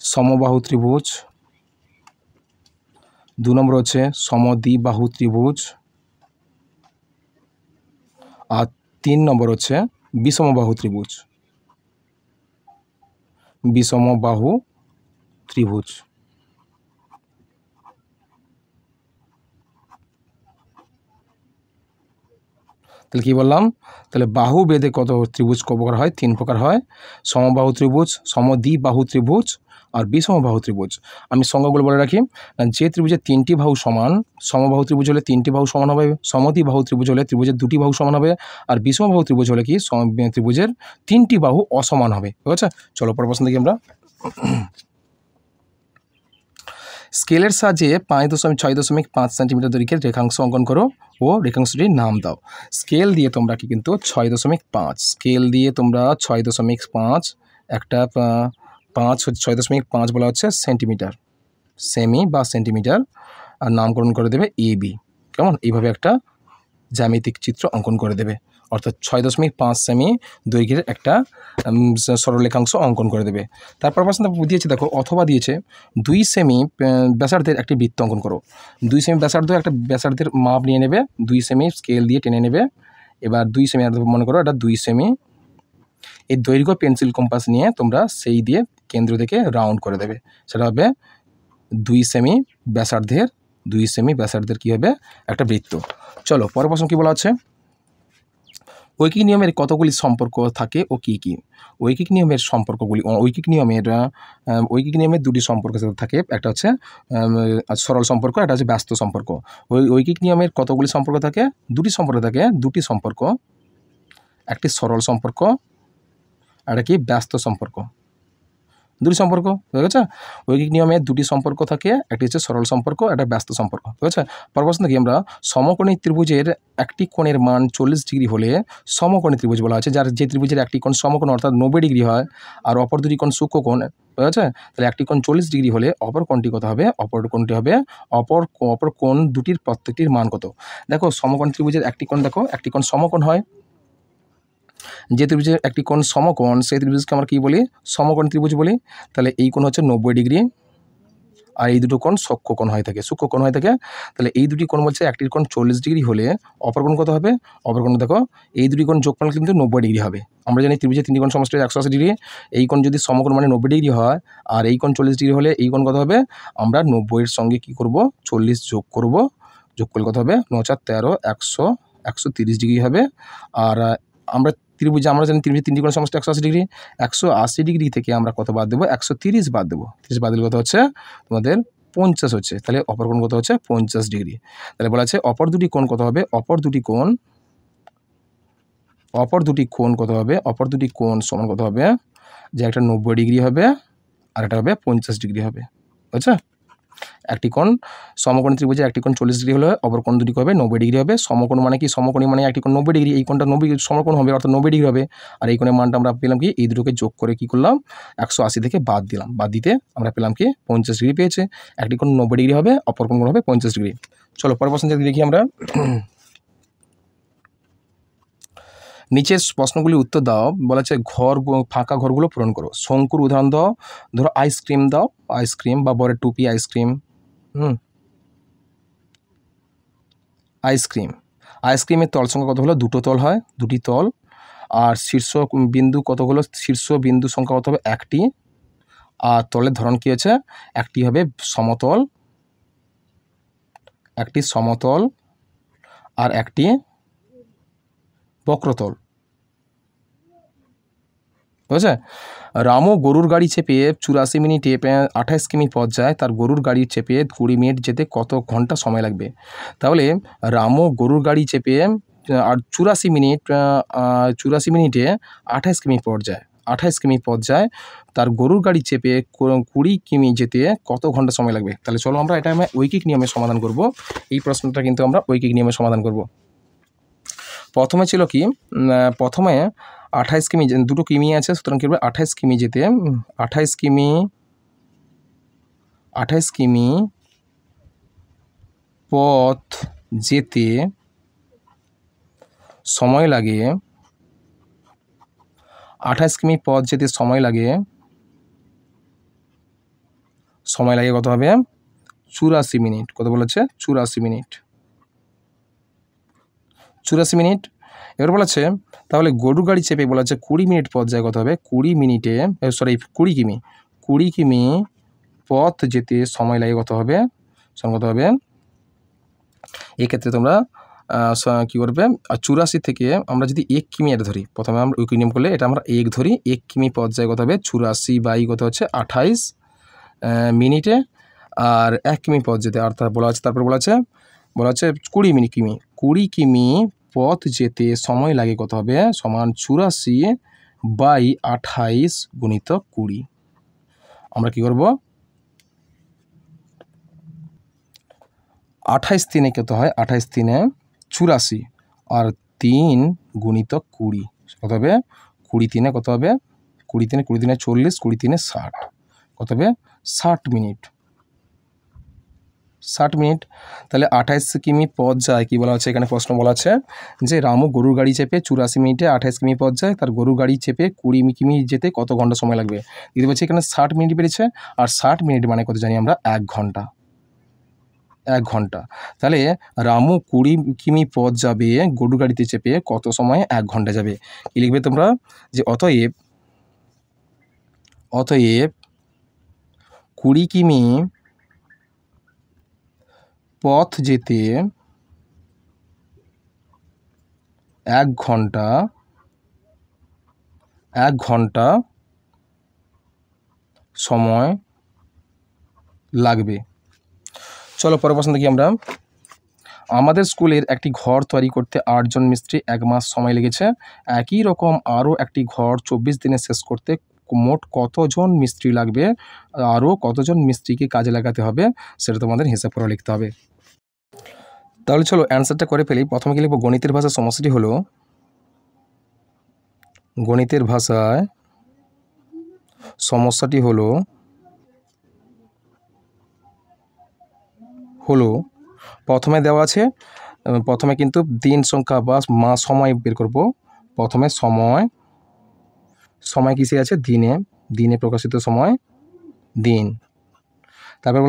সমবাহু ত্রিভুজ, 2 নম্বর হচ্ছে সমদ্বিবাহু ত্রিভুজ, আর 3 নম্বর হচ্ছে বিষমবাহু ত্রিভুজ। বিষমবাহু ত্রিভুজ। তাহলে কি বললাম, তাহলে বাহু বেধে কত ত্রিভুজ ক প্রকার হয়? 3 প্রকার হয়। সমবাহু ত্রিভুজ, সমদ্বিবাহু ত্রিভুজ আর বিষমবাহু ত্রিভুজ। আমি সংজ্ঞাগুলো বলে রাখি। যে ত্রিভুজের 3টি বাহু সমান, সমবাহু ত্রিভুজ হলে 3টি বাহু সমান হবে, সমদ্বিবাহু ত্রিভুজ হলে ত্রিভুজের 2টি বাহু সমান হবে, আর বিষমবাহু ত্রিভুজ হলে কি ত্রিভুজের 3টি বাহু অসমান হবে। ঠিক আছে? চলো পরের প্রশ্ন দেখি আমরা। স্কেলের সাহায্যে 6.5 সেন্টিমিটার দৈর্ঘ্যের রেখাংশ অঙ্কন করো ও রেখাংশটির নাম দাও। স্কেল দিয়ে তোমরা কি কিন্তু 6.5, স্কেল দিয়ে তোমরা 6.5, একটা 6.5 বলা হচ্ছে সেন্টিমিটার, সেমি বা সেন্টিমিটার, আর নামকরণ করে দেবে AB। কেমন? এইভাবে একটা জ্যামিতিক চিত্র অঙ্কন করে দেবে, অর্থাৎ 6.5 সেমি দৈর্ঘ্যের একটা সরলরেখাংশ অঙ্কন করে দেবে। তারপর প্রশ্ন দিয়েছে, দেখো অথবা দিয়েছে 2 সেমি ব্যাসার্ধের একটি বৃত্ত অঙ্কন করো। 2 সেমি ব্যাসার্ধ একটা ব্যাসার্ধের মাপ নিয়ে নেবে, 2 সেমি স্কেল দিয়ে টেনে নেবে। এবার 2 সেমি মনে করো এটা 2 সেমি এই দৈর্ঘ্য পেন্সিল কম্পাস নিয়ে তোমরা সেই দিয়ে কেন্দ্র থেকে রাউন্ড করে দেবে। সেটা হবে 2 সেমি ব্যাসার্ধের কী হবে একটা বৃত্ত। চলো পরের প্রশ্ন কী বলা আছে, ঐকিক নিয়মের কতগুলি সম্পর্ক থাকে ও কী কী? ঐকিক নিয়মের দুটি সম্পর্ক থাকে, একটা হচ্ছে সরল সম্পর্ক, একটা হচ্ছে ব্যস্ত সম্পর্ক। ঐকিক নিয়মের কতগুলি সম্পর্ক থাকে? দুটি সম্পর্ক, একটি সরল সম্পর্ক আর কি ব্যস্ত সম্পর্ক। দুটি সম্পর্ক হয়ে গেছে। ঐকিক নিয়মে দুটি সম্পর্ক থাকে, একটি হচ্ছে সরল সম্পর্ক, একটা ব্যস্ত সম্পর্ক। ঠিক আছে, পরবর্তী দেখি আমরা সমকোণী ত্রিভুজের একটি কোণের মান 40 ডিগ্রি হলে সমকোণী ত্রিভুজ বলা আছে, যার যে ত্রিভুজের একটি কোণ সমকোণ অর্থাৎ 90 ডিগ্রি হয় আর অপর দুটি কোণ সূক্ষ্মকোণ। ঠিক আছে, তাহলে একটি কোণ 40 ডিগ্রি হলে অপর কোণটি কত হবে? অপর কোণ দুটির প্রত্যেকটির মান কত? দেখো সমকোণী ত্রিভুজের একটি কোণ, দেখো একটি কোণ সমকোণ হয়, যে ত্রিভুজের একটি কোণ সমকোণ সেই ত্রিভুজকে আমরা কী বলি? সমকোণ ত্রিভুজ বলি। তাহলে এই কোণ হচ্ছে 90 ডিগ্রি আর এই দুটো কোণ সূক্ষ্মকোণ হয়ে থাকে। তাহলে এই দুটি কোণ বলছে একটির কোণ 40 ডিগ্রি হলে অপর কোণ কত হবে? অপর কোণ দেখো এই দুটি কোণ যোগফল কিন্তু 90 ডিগ্রি হবে। আমরা জানি ত্রিভুজের তিনটি কোণ সমষ্টি 180 ডিগ্রি। এই কোণ যদি সমকোণ মানে 90 ডিগ্রি হয় আর এই কোণ 40 ডিগ্রি হলে এই কোণ কত হবে? আমরা 90-এর সঙ্গে কী করব? 40 যোগ করব। যোগ করলে কত হবে? 9 4 13 130 ডিগ্রি হবে। আর আমরা জানি ত্রিভুজের তিনটি কোণ সমষ্টি 180 ডিগ্রি। 180 ডিগ্রি থেকে আমরা কত বাদ দেবো? 130 বাদ দেবো। 30 বাদ দিলে কত হচ্ছে? তোমাদের 50 হচ্ছে। তাহলে অপর কোণ কত হচ্ছে? 50 ডিগ্রি। তাহলে বলা আছে অপর দুটি কোণ কত হবে? অপর দুটি কোণ কত হবে? অপর দুটি কোণ সমান কত হবে? যে একটা 90 ডিগ্রি হবে আর একটা হবে 50 ডিগ্রি হবে। বুঝছো? একটি কোণ সমকোণী ত্রিভুজের একটি কোণ 40 ডিগ্রি হলে অপর কোণ দুটি হবে 90 ডিগ্রি হবে। সমকোণ মানে কি? সমকোণী মানে একটি কোণ 90 ডিগ্রি, এই কোণটা 90 সমকোণ হবে অর্থাৎ 90 ডিগ্রি হবে। আর এই কোণের মানটা আমরা পেলাম কি? এই দুটোকে যোগ করে কি করলাম? 180 থেকে বাদ দিলাম। বাদ দিতে আমরা পেলাম কি? 50 ডিগ্রি পেয়েছে। একটি কোণ 90 ডিগ্রি হবে, অপর কোণ হবে 50 ডিগ্রি। চলো পরের প্রশ্ন দেখি আমরা। নিচের প্রশ্নগুলির উত্তর দাও। বলা আছে ফাঁকা ঘরগুলো পূরণ করো। শঙ্কুর উদাহরণ দাও। ধরো আইসক্রিম দাও, আইসক্রিম বা বরের টুপি আইসক্রিম। আইসক্রিমের তল সংখ্যা কত হলো? দুটো তল হয়, দুটি তল। আর শীর্ষ বিন্দু কত হলো? শীর্ষ বিন্দু সংখ্যা কত হবে? একটি। আর তলের ধরন কী আছে? একটি হবে সমতল, আর একটি বক্রতল। বুঝেছে? রামও গরুর গাড়ি চেপে 84 মিনিটে 28 কিমি পথ যায়, তার গরুর গাড়ি চেপে 20 মিনিট যেতে কত ঘন্টা সময় লাগবে? তাহলে রামও গরুর গাড়ি চেপে আর 84 মিনিটে 28 কিমি পথ যায়, তার গরুর গাড়ি চেপে 20 কিমি যেতে কত ঘন্টা সময় লাগবে? তাহলে চলো আমরা ঐকিক নিয়মে সমাধান করব। এই প্রশ্নটা কিন্তু আমরা ঐকিক নিয়মে সমাধান করব। প্রথমে ছিল কি? প্রথমে 28 কিমি, দুটো কিমি আছে, সুতরাং কী হবে? 28 কিমি যেতে 28 কিমি পথ যেতে সময় লাগে 28 কিমি পথ যেতে সময় লাগে কত হবে? 84 মিনিট। কত বলেছে? 84 মিনিট। 84 মিনিট। এবার বলেছে তাহলে গরুর গাড়ি চেপে বলা আছে 20 মিনিট পথ যায় কত হবে? 20 কিমি পথ যেতে সময় লাগে কত হবে? এক্ষেত্রে তোমরা কী করবে? 84 থেকে আমরা যদি 1 কিমি এটা ধরি, প্রথমে আমরা ঐকিক নিয়ম করলে এটা আমরা 1 ধরি। 1 কিমি পথ যায় কত হবে? 84 বাই কত হচ্ছে? 28 মিনিটে। আর 1 কিমি পথ যেতে আর তারপর বলা আছে 20 কিমি পথ যেতে সময় লাগে কত হবে? সমান 84 বাই 28 গুণিতক 20। আমরা কী করব? 28 তিনে কত হয়? 28 তিনে 84 আর 3 গুণিতক 20 কত হবে? 20 তিনে কত হবে? 20 তিনে 40, 20 তিনে 60, কত হবে? 60 মিনিট। 60 মিনিট। তাহলে 28 কিমি পথ যায়, কী বলা আছে এখানে? প্রশ্ন বলা আছে যে রামু গরুর গাড়ি চেপে 84 মিনিটে 28 কিমি পথ যায়, তার গরুর গাড়ি চেপে 20 কিমি যেতে কত ঘন্টা সময় লাগবে? দিতে বলছে এখানে 60 মিনিট বেড়েছে। আর 60 মিনিট মানে কত জানি আমরা? 1 ঘন্টা। 1 ঘন্টা। তাহলে রামু 20 কিমি পথ যাবে গরুর গাড়িতে চেপে কত সময়ে 1 ঘন্টা যাবে? কি লিখবে তোমরা? যে অতএব 20 কিমি পথ যেতে 1 ঘন্টা সময় লাগবে। চলো পরের প্রশ্ন দেখি আমরা। আমাদের স্কুলের একটি ঘর তৈরি করতে 8 জন মিস্ত্রি 1 মাস সময় লেগেছে। একই রকম আরও একটি ঘর 24 দিনে শেষ করতে মোট কতজন মিস্ত্রি লাগবে? আরও কতজন মিস্ত্রিকে কাজে লাগাতে হবে সেটা তোমাদের হিসাব করে লিখতে হবে। তাহলে চলো অ্যান্সারটা করে ফেলি। প্রথমে কি লিখব? গণিতের ভাষায় সমস্যাটি হলো, গণিতের ভাষায় সমস্যাটি হলো প্রথমে দেওয়া আছে, প্রথমে কিন্তু দিন সংখ্যা বা মাস সময় বের করব। প্রথমে সময় কিসে আছে? দিনে প্রকাশিত সময় দিন। তারপর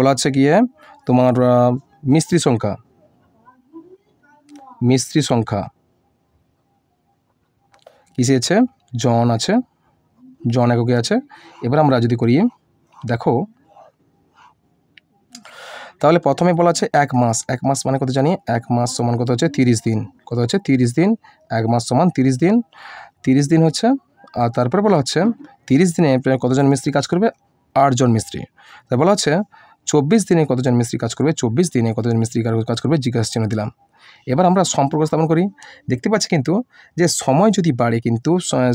বলা আছে গিয়ে তোমার মিস্ত্রি সংখ্যা কিসে আছে? জন এককে আছে। এবার আমরা যদি করি, দেখো তাহলে প্রথমে বলা আছে 1 মাস মানে কত জানি? 1 মাস সমান কত হচ্ছে? 30 দিন। কত হচ্ছে? 30 দিন। 1 মাস সমান 30 দিন। 30 দিন হচ্ছে। আর তারপরে বলা হচ্ছে 30 দিনে কতজন মিস্ত্রি কাজ করবে? 8 জন মিস্ত্রি। তাই বলা হচ্ছে 24 দিনে কতজন মিস্ত্রি কাজ করবে? 24 দিনে কতজন মিস্ত্রি কাজ করবে? জিজ্ঞাসা চিহ্ন দিলাম। এবার আমরা সম্পর্ক স্থাপন করি। দেখতে পাচ্ছি কিন্তু যে সময় যদি বাড়ে কিন্তু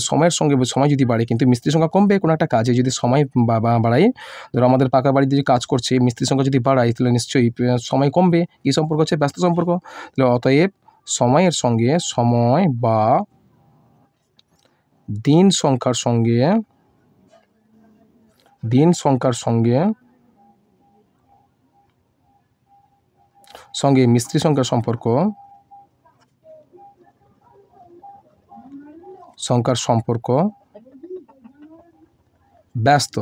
সময়ের সঙ্গে সময় যদি বাড়ে কিন্তু মিস্ত্রির সংখ্যা কমবে। কোনো একটা কাজে যদি সময় বাড়াই, ধরো আমাদের পাকা বাড়িতে যদি কাজ করছে, মিস্ত্রির সংখ্যা যদি বাড়াই তাহলে নিশ্চয়ই সময় কমবে। কী সম্পর্ক হচ্ছে? ব্যস্ত সম্পর্ক। তাহলে অতএব সময়ের সঙ্গে সময় বা দিন সংখ্যার সঙ্গে মিস্ত্রি সংখ্যার সম্পর্ক ব্যস্ত।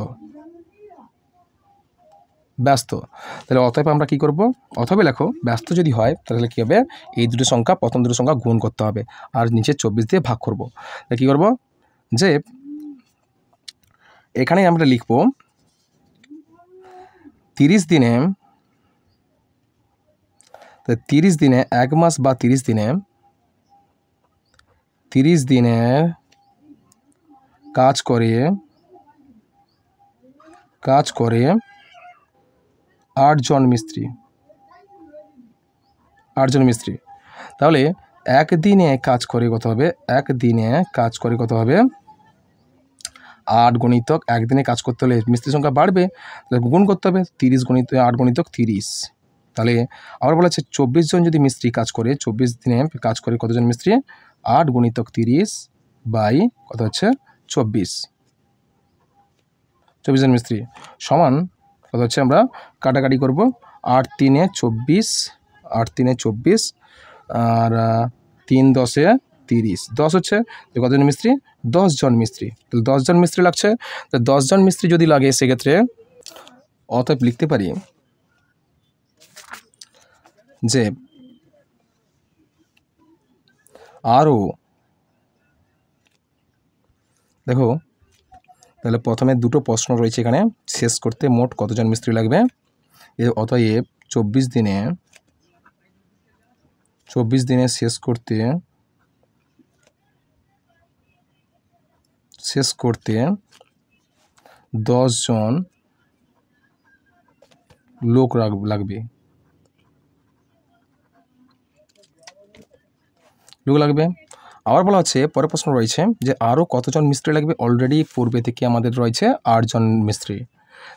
তাহলে অতএব আমরা কি করব? অতএব লেখো ব্যস্ত যদি হয় তাহলে কি হবে? এই দুটো সংখ্যা, প্রথম দুটো সংখ্যা গুণ করতে হবে আর নিচে 24 দিয়ে ভাগ করব। তাহলে কী করব? যে এখানে আমরা লিখব 30 দিনে 1 মাস বা 30 দিনের কাজ করে 8 জন মিস্ত্রি। তাহলে একদিনে কাজ করে কত হবে? 8 গুণিতক একদিনে কাজ করতে হলে মিস্ত্রির সংখ্যা বাড়বে, তাহলে গুণ করতে হবে। 30 গুণিত 8 গুণিতক 30। তাহলে আবার বলা হচ্ছে 24 জন যদি মিস্ত্রি কাজ করে, 24 দিনে কাজ করে কতজন মিস্ত্রি? 8 গুণিতক 30 বাই কত হচ্ছে? 24 জন মিস্ত্রি সমান কত হচ্ছে? আমরা কাটাকাটি করব। 8 3 24 আর 3 10 30, 10 হচ্ছে। কতজন মিস্ত্রি? 10 জন মিস্ত্রি। তাহলে 10 জন মিস্ত্রি লাগছে। তো 10 জন মিস্ত্রি যদি লাগে সেক্ষেত্রে অতএব লিখতে পারি যে আরও, দেখো তাহলে প্রথমে দুটো প্রশ্ন রয়েছে এখানে, শেষ করতে মোট কতজন মিস্ত্রি লাগবে? অতএব 24 দিনে শেষ করতে 10 জন লোক লাগবে। আবার বলা হচ্ছে পরের প্রশ্ন রয়েছে যে আরও কতজন মিস্ত্রি লাগবে? অলরেডি পূর্বে থেকে আমাদের রয়েছে 8 জন মিস্ত্রি।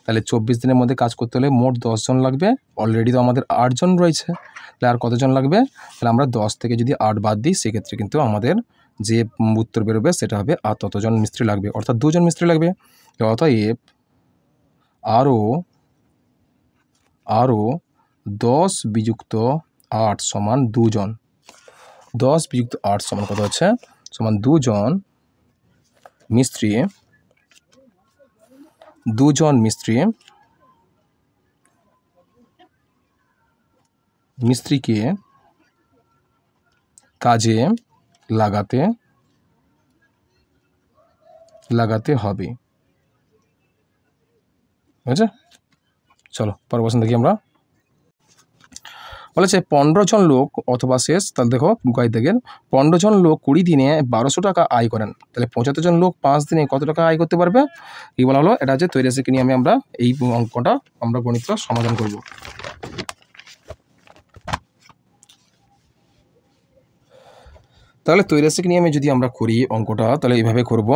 তাহলে 24 দিনের মধ্যে কাজ করতে হলে মোট 10 জন লাগবে। অলরেডি তো আমাদের 8 জন রয়েছে, তাহলে আর কতজন লাগবে? তাহলে আমরা 10 থেকে যদি 8 বাদ দিই সেক্ষেত্রে কিন্তু আমাদের যে উত্তর বেরোবে সেটা হবে আর ততজন মিস্ত্রি লাগবে, অর্থাৎ 2 জন মিস্ত্রি লাগবে। অতএব আরও 10 বিযুক্ত 8 সমান 2 জন। 10 বিযুক্ত 8 সমান কত হচ্ছে? সমান 2 জন মিস্ত্রি মিস্ত্রিকে কাজে লাগাতে হবে। বুঝেছে? চলো পরের প্রশ্ন দেখি আমরা। বলেছে 15 জন লোক অথবা শেষ, তাহলে দেখো গাই দেখেন 15 জন লোক 20 দিনে 1200 টাকা আয় করেন, তাহলে 75 জন লোক 5 দিনে কত টাকা আয় করতে পারবে? কি বলা হলো? এটা হচ্ছে তৈরাসিকে নিয়ে আমরা এই অঙ্কটা আমরা গণিত সমাধান করব। তাহলে তৈরাসিক নিয়মে যদি আমরা করি অঙ্কটা, তাহলে এইভাবে করব।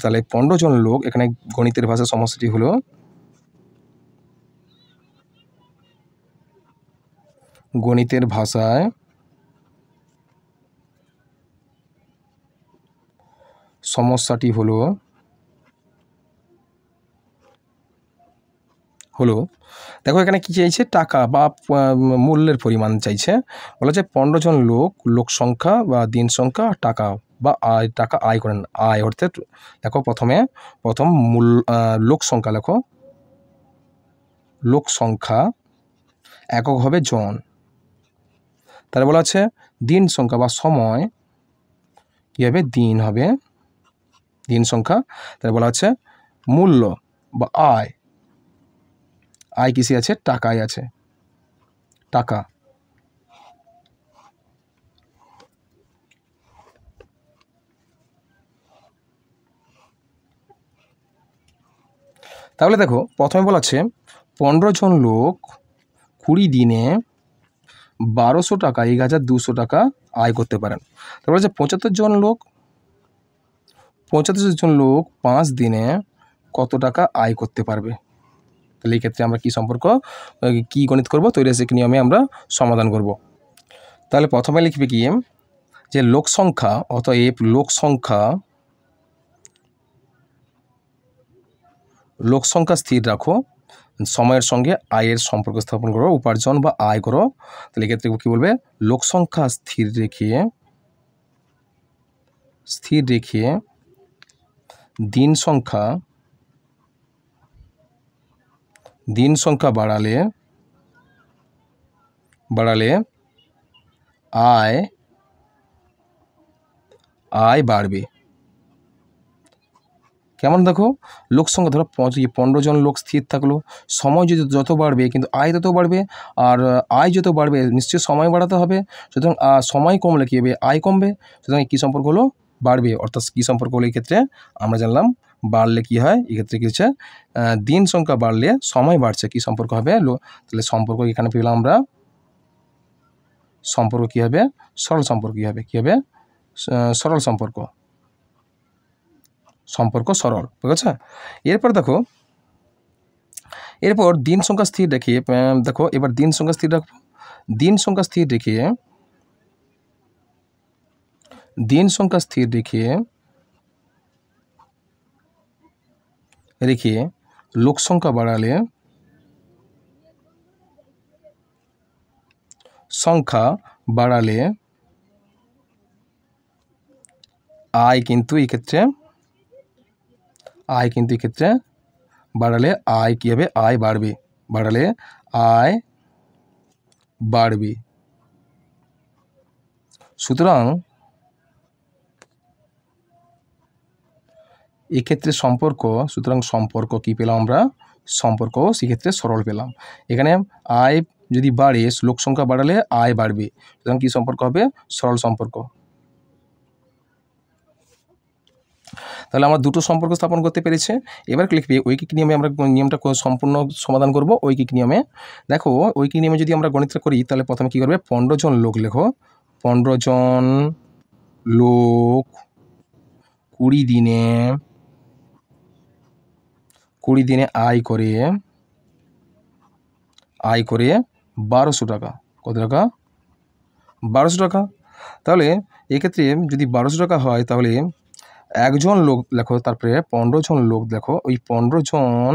তাহলে 15 জন লোক, এখানে গণিতের ভাষায় সমস্যাটি হলো গণিতের ভাষায় সমস্যাটি হলো দেখো এখানে কি চাইছে? টাকা বা মূল্যের পরিমাণ চাইছে। বলা যায় 15 জন লোক সংখ্যা বা দিন সংখ্যা, টাকা বা টাকা আয় করেন। আয় অর্থাৎ দেখো প্রথম লোক সংখ্যা লেখো, লোক সংখ্যা একক হবে জন। তাহলে বলা আছে দিন সংখ্যা বা সময় কি হবে? দিন হবে, দিন সংখ্যা। তাহলে বলা আছে মূল্য বা আয় কিসে আছে? টাকায় আছে, টাকা। তাহলে দেখো প্রথমে বলা আছে 15 জন লোক 20 দিনে 1200 টাকা 1200 টাকা আয় করতে পারেন। তারপর আছে 75 জন লোক 5 দিনে কত টাকা আয় করতে পারবে? তাহলে এই ক্ষেত্রে আমরা কি গণিত করব? তৈরাসিক নিয়মে আমরা সমাধান করব। তাহলে প্রথমে লিখবে কি যে লোক সংখ্যা, অতএব লোক সংখ্যা স্থির রাখো, সময়ের সঙ্গে আয়ের সম্পর্ক স্থাপন করো, উপার্জন বা আয় করো। তাহলে এক্ষেত্রে কি বলবে? লোক সংখ্যা স্থির রেখে দিন সংখ্যা বাড়ালে আয় বাড়বে। কেমন? দেখো লোক সংখ্যা ধরো 15 জন লোক স্থির থাকলো, সময় যত বাড়বে কিন্তু আয় তত বাড়বে, আর আয় যত বাড়বে নিশ্চয়ই সময় বাড়াতে হবে। সুতরাং সময় কমলে কী হবে? আয় কমবে। সুতরাং কী সম্পর্ক হলো? বাড়বে। অর্থাৎ কী সম্পর্ক হলো? এই ক্ষেত্রে আমরা জানলাম বাড়লে কি হয়, এক্ষেত্রে কী হচ্ছে? দিন সংখ্যা বাড়লে সময় বাড়ছে, কী সম্পর্ক হবে? তাহলে সম্পর্ক এখানে পেলাম আমরা, সম্পর্ক কী হবে? সরল সম্পর্ক। কী হবে? সরল সম্পর্ক, সরল। ঠিক আছে? এরপর দেখো, এরপর দিন সংখ্যা স্থির রেখে দেখো এবার দিন সংখ্যা স্থির রাখবো। দিন সংখ্যা স্থির রেখে লোক সংখ্যা বাড়ালে আয় কিন্তু এই ক্ষেত্রে বাড়ালে আয় কী হবে? আয় বাড়বে। সুতরাং এক্ষেত্রে সম্পর্ক কি পেলাম আমরা? সম্পর্ক সেক্ষেত্রে সরল পেলাম। এখানে আয় যদি বাড়ে, লোক সংখ্যা বাড়ালে আয় বাড়বে। সুতরাং কী সম্পর্ক হবে? সরল সম্পর্ক। তাহলে আমরা দুটো সম্পর্ক স্থাপন করতে পেরেছি। এবার লিখবে ঐকিক নিয়মে আমরা নিয়মটা সম্পূর্ণ সমাধান করব। ঐকিক নিয়মে দেখো, ঐকিক নিয়মে যদি আমরা গণিতটা করি তাহলে প্রথমে কী করবে? 15 জন লোক লেখো, 15 জন লোক 20 দিনে আয় করে 1200 টাকা। কত টাকা? 1200 টাকা। তাহলে এক্ষেত্রে যদি 1200 টাকা হয় তাহলে একজন লোক লেখো, তারপরে 15 জন লোক দেখো, ওই 15 জন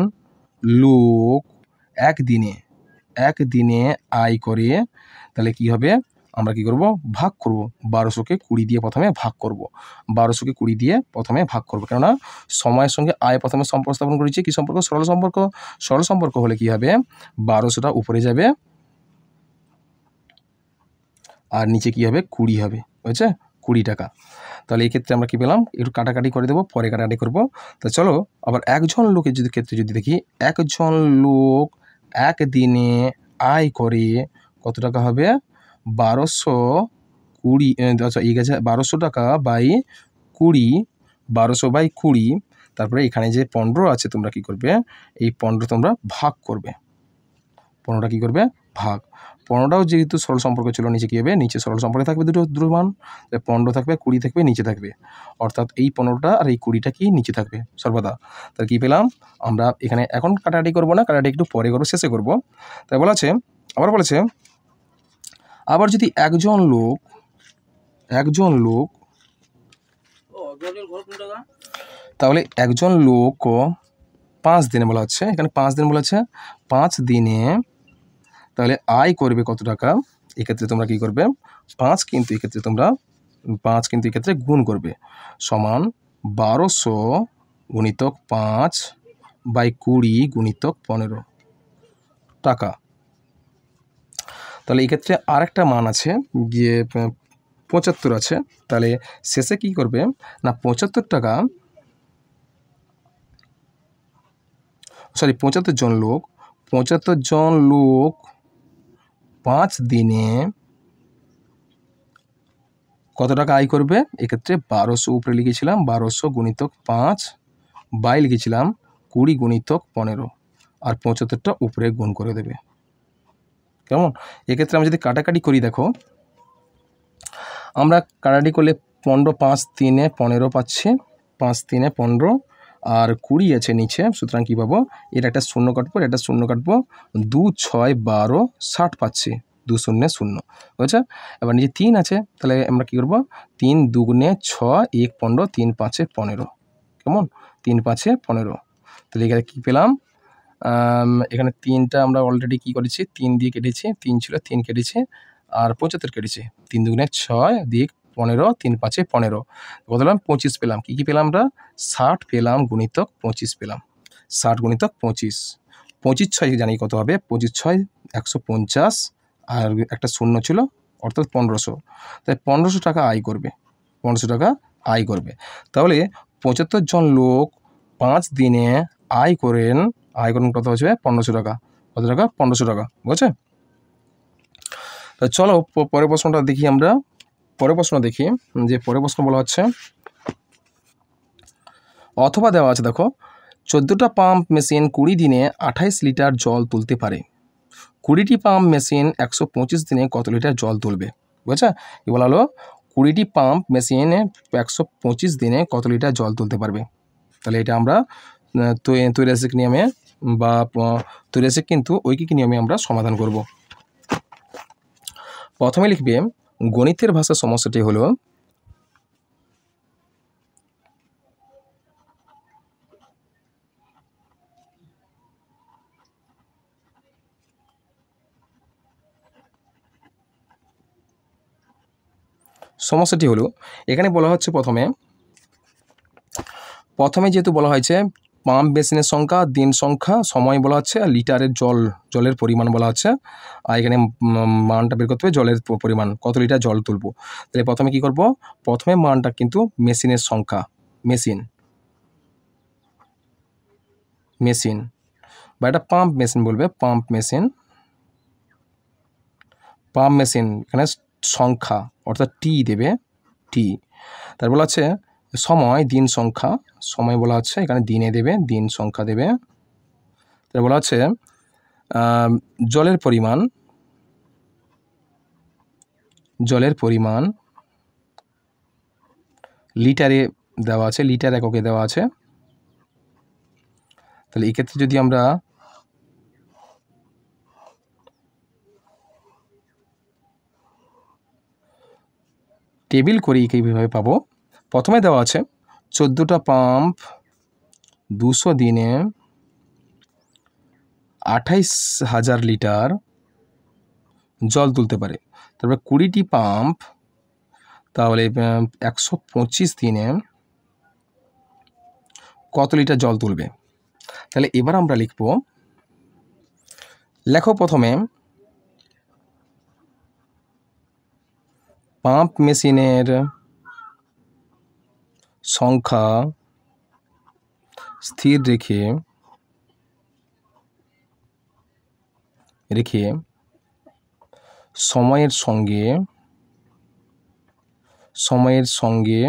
লোক একদিনে আয় করে, তাহলে কি হবে? আমরা কি করব? ভাগ করব। 1200কে 20 দিয়ে প্রথমে ভাগ করব। 1200কে 20 দিয়ে প্রথমে ভাগ করব, কেননা সময়ের সঙ্গে আয় প্রথমে সম্পর্ক স্থাপন করেছি। কী সম্পর্ক? সরল সম্পর্ক। সরল সম্পর্ক হলে কি হবে? 1200টা উপরে যাবে, আর নিচে কী হবে 20 হবে, বুঝেছে, 20 টাকা। তাহলে এই ক্ষেত্রে আমরা কী পেলাম, একটু কাটাকাটি করে দেবো, পরে কাটাকাটি করবো। তো চলো আবার একজন লোকের ক্ষেত্রে যদি দেখি, একজন লোক একদিনে আয় করে কত টাকা হবে, 1220, আচ্ছা 1200 টাকা বাই 20, 1200/20। তারপরে এখানে যে 15 আছে তোমরা কী করবে, এই 15 তোমরা ভাগ করবে, 15টা কী করবে, ভাগ। 15টাও যেহেতু সরল সম্পর্ক ছিল, নিচে কী হবে, নিচে সরল সম্পর্কে থাকবে দুটো মান, 15 থাকবে, 20 থাকবে, নিচে থাকবে, অর্থাৎ এই 15টা আর এই 20টা কি নিচে থাকবে সর্বদা। তাহলে কী পেলাম আমরা এখানে, এখন কাটাকাটি করবো না, কাটাকাটি একটু পরে করবো, শেষে করবো। তাই বলেছে, আবার যদি একজন লোক তাহলে একজন লোক 5 দিনে বলা হচ্ছে, এখানে 5 দিন বলা হচ্ছে, 5 দিনে তাহলে আয় করবে কত টাকা। এক্ষেত্রে তোমরা কী করবে, 5 কিন্তু এক্ষেত্রে গুণ করবে, সমান 1200 গুণিতক 5/20 গুণিতক 15 টাকা। তাহলে এক্ষেত্রে আরেকটা মান আছে যে 75 আছে। তাহলে শেষে কী করবে না, 75 জন লোক 5 দিনে কত টাকা আয় করবে। এক্ষেত্রে 1200 উপরে লিখেছিলাম, 1200 গুণিতক 5 বাই লিখেছিলাম 20 গুণিতক 15, আর 75টা উপরে গুণ করে দেবে। কেমন? এক্ষেত্রে আমরা যদি কাটাকাটি করি, দেখো আমরা কাটাকাটি করলে 15 5 3 15 পাচ্ছি, 5 3 15, আর 20 আছে নিচে, সুতরাং কী পাবো, এটা একটা শূন্য কাটবো, এটা একটা শূন্য কাটবো, 2 6 12 60 পাচ্ছি, 2 0 0, বুঝেছে। এবার নিচে 3 আছে, তাহলে আমরা কী করবো, 3 2 6 1 15, 3 5 15, কেমন, 3 5 15। তাহলে এখানে কী পেলাম, এখানে 3টা আমরা অলরেডি কী করেছি, 3 দিয়ে কেটেছি, 3 ছিল 3 কেটেছি, আর 75 কেটেছি, 3 2 6 দিয়ে 15, 3 5 15, কত পেলাম, 25 পেলাম। কী পেলাম আমরা, 60 পেলাম গুণিতক 25 পেলাম, 60 গুণিতক 25, 25 6 জানি কত হবে, 25 6 150, আর একটা শূন্য ছিল, অর্থাৎ 1500। তাই 1500 টাকা আয় করবে, 1500 টাকা আয় করবে। তাহলে 75 জন লোক 5 দিনে আয় করেন কত হচ্ছে, 1500 টাকা। কত টাকা, 1500 টাকা, বুঝছে। তা চলো পরের প্রশ্নটা দেখি আমরা। পরের প্রশ্ন দেখি, যে পরের প্রশ্ন বলা হচ্ছে, অথবা দেওয়া আছে, দেখো 14টা পাম্প মেশিন 20 দিনে 28 লিটার জল তুলতে পারে, 20টি পাম্প মেশিন 125 দিনে কত লিটার জল তুলবে, বুঝছে। কি বলা হলো, 20টি পাম্প মেশিনে 125 দিনে কত লিটার জল তুলতে পারবে। তাহলে এটা আমরা ত্রৈরাসিক নিয়মে বা ত্রৈরাসিক কিন্তু ঐকিক নিয়মে আমরা সমাধান করব। প্রথমে লিখবে, গণিতের ভাষা সমস্যাটি হলো, এখানে বলা হচ্ছে প্রথমে যেহেতু বলা হয়েছে পাম্প বেসিনের সংখ্যা, দিন সংখ্যা, সময় বলা হচ্ছে, আর লিটারের জলের পরিমাণ বলা হচ্ছে, আর এখানে মানটা বের করতে হবে, জলের পরিমাণ কত লিটার জল তুলব। তাহলে প্রথমে কি করব, প্রথমে মানটা কিন্তু মেশিনের সংখ্যা, মেশিন বা এটা পাম্প মেশিন বলবে, পাম্প মেশিন এখানে সংখ্যা অর্থাৎ টি দেবে, টি। তারপর বলা আছে সময়, দিন সংখ্যা, সময় বলা হচ্ছে, এখানে দিনে দেবে, দিন সংখ্যা দেবে। তারপর বলা আছে জলের পরিমাণ লিটারে দেওয়া আছে, লিটার এককে দেওয়া আছে। তাহলে এই ক্ষেত্রে যদি আমরা টেবিল করি, কীভাবে পাবো, প্রথমে দেওয়া আছে 14টা পাম্প 200 দিনে 28,000 লিটার জল তুলতে পারে। তারপরে 20টি পাম্প, তাহলে 125 দিনে কত লিটার জল তুলবে। তাহলে এবার আমরা লেখো প্রথমে পাম্প মেশিনের সংখ্যা স্থির রেখে সময়ের সঙ্গে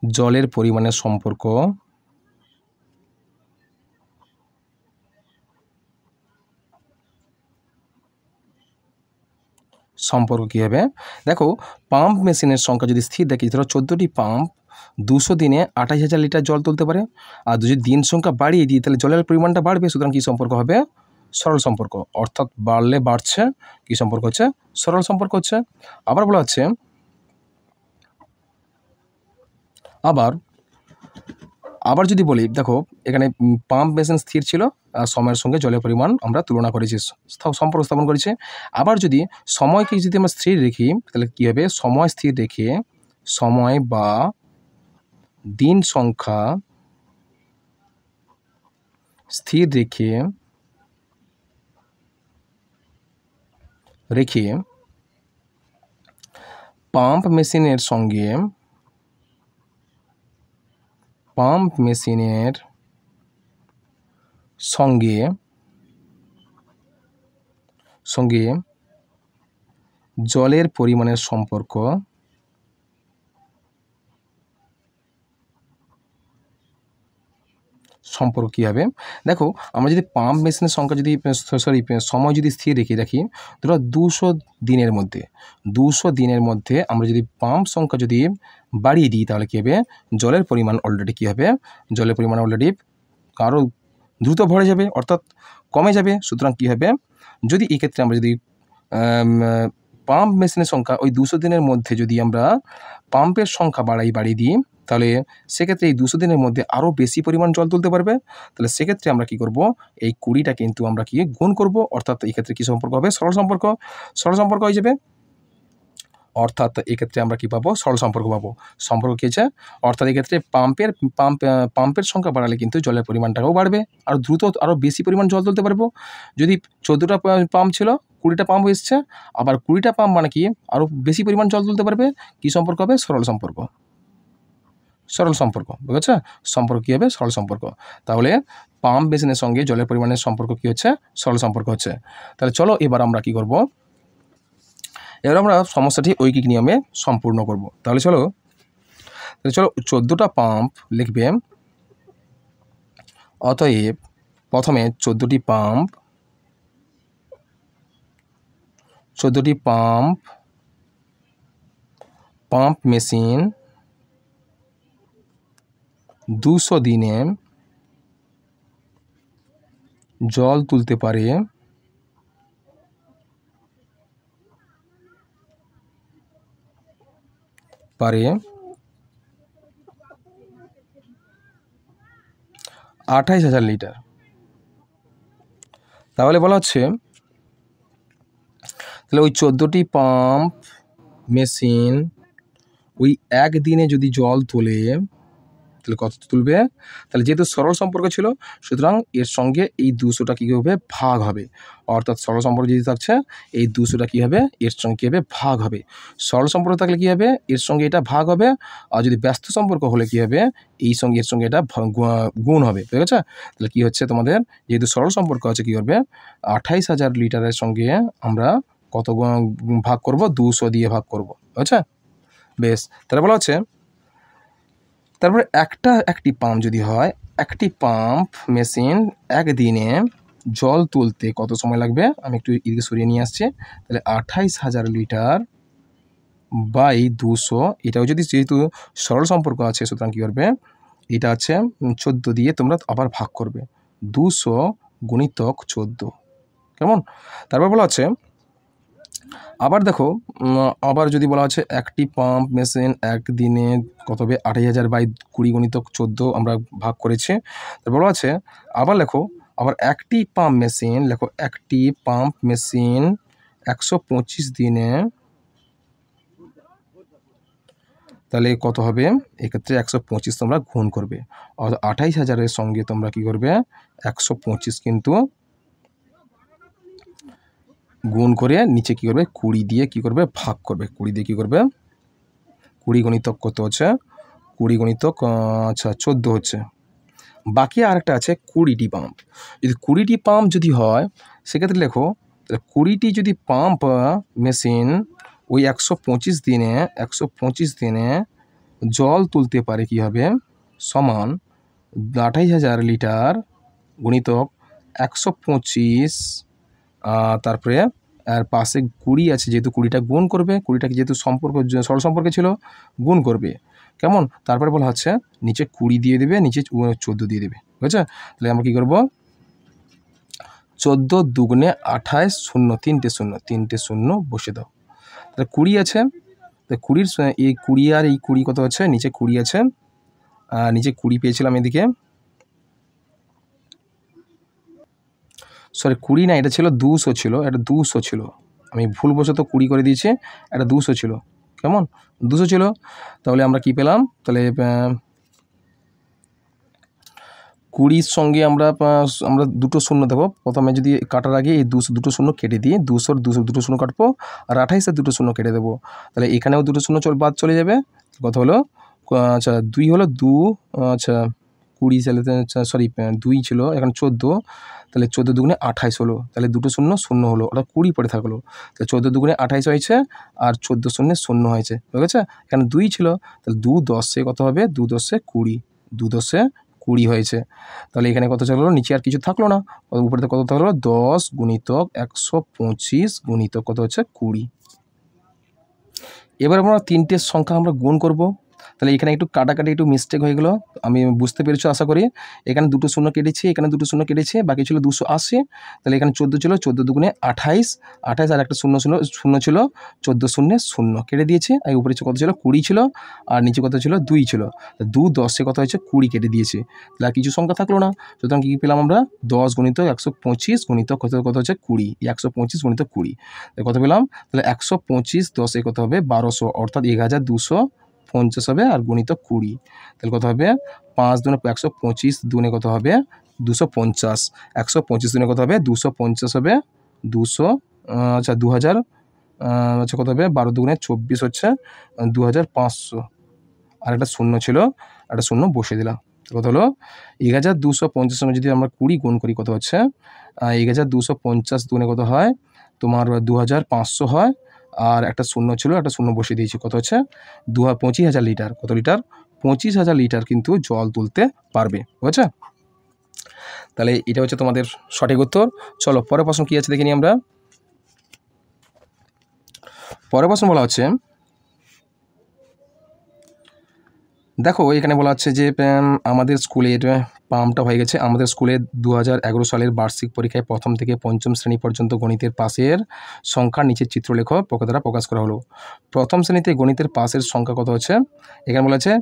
জলের পরিমাণের সম্পর্ক কী হবে? দেখো, পাম্প মেশিনের সংখ্যা যদি স্থির দেখি, ধরো 14টি পাম্প 200 দিনে 28,000 লিটার জল তুলতে পারে। আর যদি দিন সংখ্যা বাড়িয়ে দিই তাহলে জলের পরিমাণটা বাড়বে। সুতরাং কী সম্পর্ক হবে? সরল সম্পর্ক। অর্থাৎ বাড়লে বাড়ছে, কী সম্পর্ক হচ্ছে? সরল সম্পর্ক হচ্ছে। আবার বলা হচ্ছে, আবার যদি বলি, দেখো এখানে পাম্প মেশিন স্থির ছিল, সময়ের সঙ্গে জলের পরিমাণ আমরা তুলনা করেছি, সম্পর্ক স্থাপন করেছি। আবার যদি সময়কে যদি আমরা স্থির রাখি তাহলে কী হবে? সময় স্থির রেখে সময় বা দিন সংখ্যা স্থির রেখে পাম্প মেশিনের সঙ্গে জলের পরিমাণের সম্পর্ক কী হবে? দেখো, আমরা যদি পাম্প মেশিনের সংখ্যা যদি সময় যদি স্থির রাখি, ধরো 200 দিনের মধ্যে আমরা যদি পাম্প সংখ্যা যদি বাড়িয়ে দিই তাহলে কী হবে? জলের পরিমাণ অলরেডি কী হবে? জলের পরিমাণ অলরেডি আরও দ্রুত ভরে যাবে, অর্থাৎ কমে যাবে। সুতরাং কী হবে? যদি এক্ষেত্রে আমরা যদি পাম্প মেশিনের সংখ্যা ওই 200 দিনের মধ্যে যদি আমরা পাম্পের সংখ্যা বাড়িয়ে দিই তাহলে সেক্ষেত্রে এই 200 দিনের মধ্যে আরও বেশি পরিমাণ জল তুলতে পারবে। তাহলে সেক্ষেত্রে আমরা কী করব? এই 20টা কিন্তু আমরা কি গুণ করব, অর্থাৎ এই ক্ষেত্রে কী সম্পর্ক হবে? সরল সম্পর্ক হয়ে যাবে। অর্থাৎ এক্ষেত্রে আমরা কী পাবো? সরল সম্পর্ক পাবো। সম্পর্ক কী আছে? অর্থাৎ এক্ষেত্রে পাম্পের সংখ্যা বাড়ালে কিন্তু জলের পরিমাণটাও বাড়বে, আর দ্রুত আরও বেশি পরিমাণ জল তুলতে পারবো। যদি 14টা পাম্প ছিল, 20টা পাম্প এসছে, আবার 20টা পাম্প মানে কি আরও বেশি পরিমাণ জল তুলতে পারবে। কী সম্পর্ক হবে? সরল সম্পর্ক। বুঝেছ? সম্পর্ক কী হবে? সরল সম্পর্ক। তাহলে পাম্প মেশিনের সঙ্গে জলের পরিমাণের সম্পর্ক কী হচ্ছে? সরল সম্পর্ক হচ্ছে। তাহলে চলো এবার আমরা কী করব? এবার আমরা সমস্যাটি ঐকিক নিয়মে সম্পূর্ণ করব। তাহলে চলো 14টা পাম্প লিখবে। অতএব প্রথমে 14টি পাম্প মেশিন 200 দিনে জল তুলতে পারে 28,000 লিটার। তাহলে বলা হচ্ছে, তাহলে ওই 14টি পাম্প মেশিন ওই একদিনে যদি জল তোলে তাহলে কত তুলবে? তাহলে যেহেতু সরল সম্পর্ক ছিল সুতরাং এর সঙ্গে এই 200টা কী হবে? ভাগ হবে। অর্থাৎ সরল সম্পর্ক যদি থাকছে এই 200টা কী হবে? এর সঙ্গে কী হবে? ভাগ হবে। সরল সম্পর্ক থাকলে কী হবে? এর সঙ্গে এটা ভাগ হবে। আর যদি ব্যস্ত সম্পর্ক হলে কী হবে? এর সঙ্গে এটা গুণ হবে। ঠিক আছে? তাহলে কী হচ্ছে তোমাদের? যেহেতু সরল সম্পর্ক আছে কী করবে? 28,000 লিটারের সঙ্গে আমরা কত ভাগ করব? 200 দিয়ে ভাগ করব। আচ্ছা, বেশ। তাহলে বলা হচ্ছে, তারপরে একটি পাম্প যদি হয়, একটি পাম্প মেশিন একদিনে জল তুলতে কত সময় লাগবে? আমি একটু এদিকে সরিয়ে নিয়ে আসছি। তাহলে 28,000 লিটার বাই 200, এটাও যদি যেহেতু সরল সম্পর্ক আছে সুতরাং কী করবে? এটা আছে 14 দিয়ে তোমরা আবার ভাগ করবে। 200 গুণিতক 14, কেমন? তারপর বলা আছে, আবার দেখো, আবার যদি বলা আছে একটি পাম্প মেশিন একদিনে কত হবে? 28,000 বাই 20 গুণিতক 14 আমরা ভাগ করেছি। তারপর বলা আছে, আবার লেখো, আবার একটি পাম্প মেশিন, লেখো একটি পাম্প মেশিন 125 দিনে, তাহলে কত হবে? এক্ষেত্রে 125 তোমরা গুণ করবে। 28,000-এর সঙ্গে তোমরা কী করবে? 125 কিন্তু গুণ করে নিচে কী করবে 20 দিয়ে কী করবে ভাগ করবে, 20 দিয়ে কী করবে 20 গুণিতক কত হচ্ছে 20 গুণিতক আচ্ছা 14 হচ্ছে। বাকি আরেকটা আছে 20টি পাম্প। যদি 20টি পাম্প যদি হয় সেক্ষেত্রে লেখো তাহলে 20টি যদি পাম্প মেশিন ওই 125 দিনে জল তুলতে পারে কী হবে সমান 28,000 লিটার গুণিতক 125, তারপরে আর পাশে 20 আছে, যেহেতু 20টা গুণ করবে, 20টাকে যেহেতু সরল সম্পর্কে ছিল গুণ করবে, কেমন। তারপরে বলা হচ্ছে নিচে 20 দিয়ে দেবে, নিচে 14 দিয়ে দেবে, বুঝেছে। তাহলে আমরা কী করব 14 দুগুণে 28, 0 তিনটে শূন্য বসে দাও। তাহলে 20 আছে, তো 20 এই 20 আর এই 20 কত আছে নিচে 20 আছে, নিচে 20 পেয়েছিলাম এদিকে, সরি 20 না, এটা ছিল 200 ছিল, এটা 200 ছিল, আমি ভুলবশত 20 করে দিয়েছি, এটা 200 ছিল, কেমন 200 ছিল। তাহলে আমরা কি পেলাম, তাহলে 20 সঙ্গে আমরা দুটো শূন্য দেবো প্রথমে, যদি কাটার আগে এই দুটো শূন্য কেটে দিয়ে 200 দুটো শূন্য কাটবো, আর 28 দুটো শূন্য কেটে দেবো, তাহলে এখানেও দুটো শূন্য বাদ চলে যাবে। কত হলো আচ্ছা 2 হলো 2, আচ্ছা 20 সালে সরি 2 ছিল, এখন 14, তাহলে 14 দুগুণে 28 হলো, তাহলে দুটো শূন্য শূন্য হলো, ওটা 20 পড়ে থাকলো, তাহলে 14 দুগুণে 28 হয়েছে, আর 14 শূন্যে শূন্য হয়েছে, ঠিক আছে। এখানে 2 ছিল, তাহলে 2 10 কত হবে 2 10 20, 2 10 20 হয়েছে। তাহলে এখানে কত থাকলো, নিচে আর কিছু থাকলো না, উপরে কত থাকলো 10 গুণিতক 125 গুণিতক কত হচ্ছে 20। এবার আমরা তিনটের সংখ্যা আমরা গুণ করব। তাহলে এখানে একটু কাটাকাটি একটু মিস্টেক হয়ে গেলো, আমি বুঝতে পেরেছো আশা করি। এখানে দুটো শূন্য কেটেছি, এখানে দুটো শূন্য কেটেছি, বাকি ছিল 280, তাহলে এখানে 14 ছিল, 14 দুগুণে 28, আর একটা শূন্য ছিল, 14 শূন্যে শূন্য কেটে দিয়েছি, আর উপরে কত ছিল 20 ছিল, আর নিচে কত ছিল 2 ছিল, 2 10 কত হয়েছে 20 কেটে দিয়েছি, তাহলে আর কিছু সংখ্যা থাকলো না। সুতরাং কী পেলাম আমরা 10 গুণিতক 125 গুণিতক কত হচ্ছে 20, 125 গুণিতক 20 কত পেলাম, তাহলে 125 10 কত হবে 1200, অর্থাৎ 1250 হবে, আর গুণিতক 20, তাহলে কত হবে 5 দুনে 125 দুনে কত হবে 250, 125 দুনে কত হবে 250 হবে 200, আচ্ছা 2000, আচ্ছা কত হবে 12 দুগুণে 24 হচ্ছে 2500, আর একটা শূন্য ছিল, একটা শূন্য বসে দিলাম, কত হলো 1250 সঙ্গে যদি আমরা 20 গুণ করি কত হচ্ছে 1250 দুনে কত হয় তোমার 2500 হয়, আর একটা শূন্য ছিল, একটা শূন্য বসিয়ে দিয়েছি, কত হচ্ছে 25,000 লিটার, কত লিটার 25,000 লিটার কিন্তু জল তুলতে পারবে, বুঝেছে। তাহলে এটা হচ্ছে তোমাদের সঠিক উত্তর। চলো পরের প্রশ্ন কী আছে দেখে নিই আমরা। পরের প্রশ্ন বলা হচ্ছে, দেখো এখানে বলা হচ্ছে যে আমাদের স্কুলের পাম্পটা হয়ে গেছে, আমাদের স্কুলে 2011 সালের বার্ষিক পরীক্ষায় প্রথম থেকে পঞ্চম শ্রেণী পর্যন্ত গণিতের পাসের সংখ্যা নিচের চিত্রলেখ দ্বারা প্রকাশ করা হলো। প্রথম শ্রেণীতে গণিতের পাসের সংখ্যা কত হচ্ছে, এখানে বলা আছে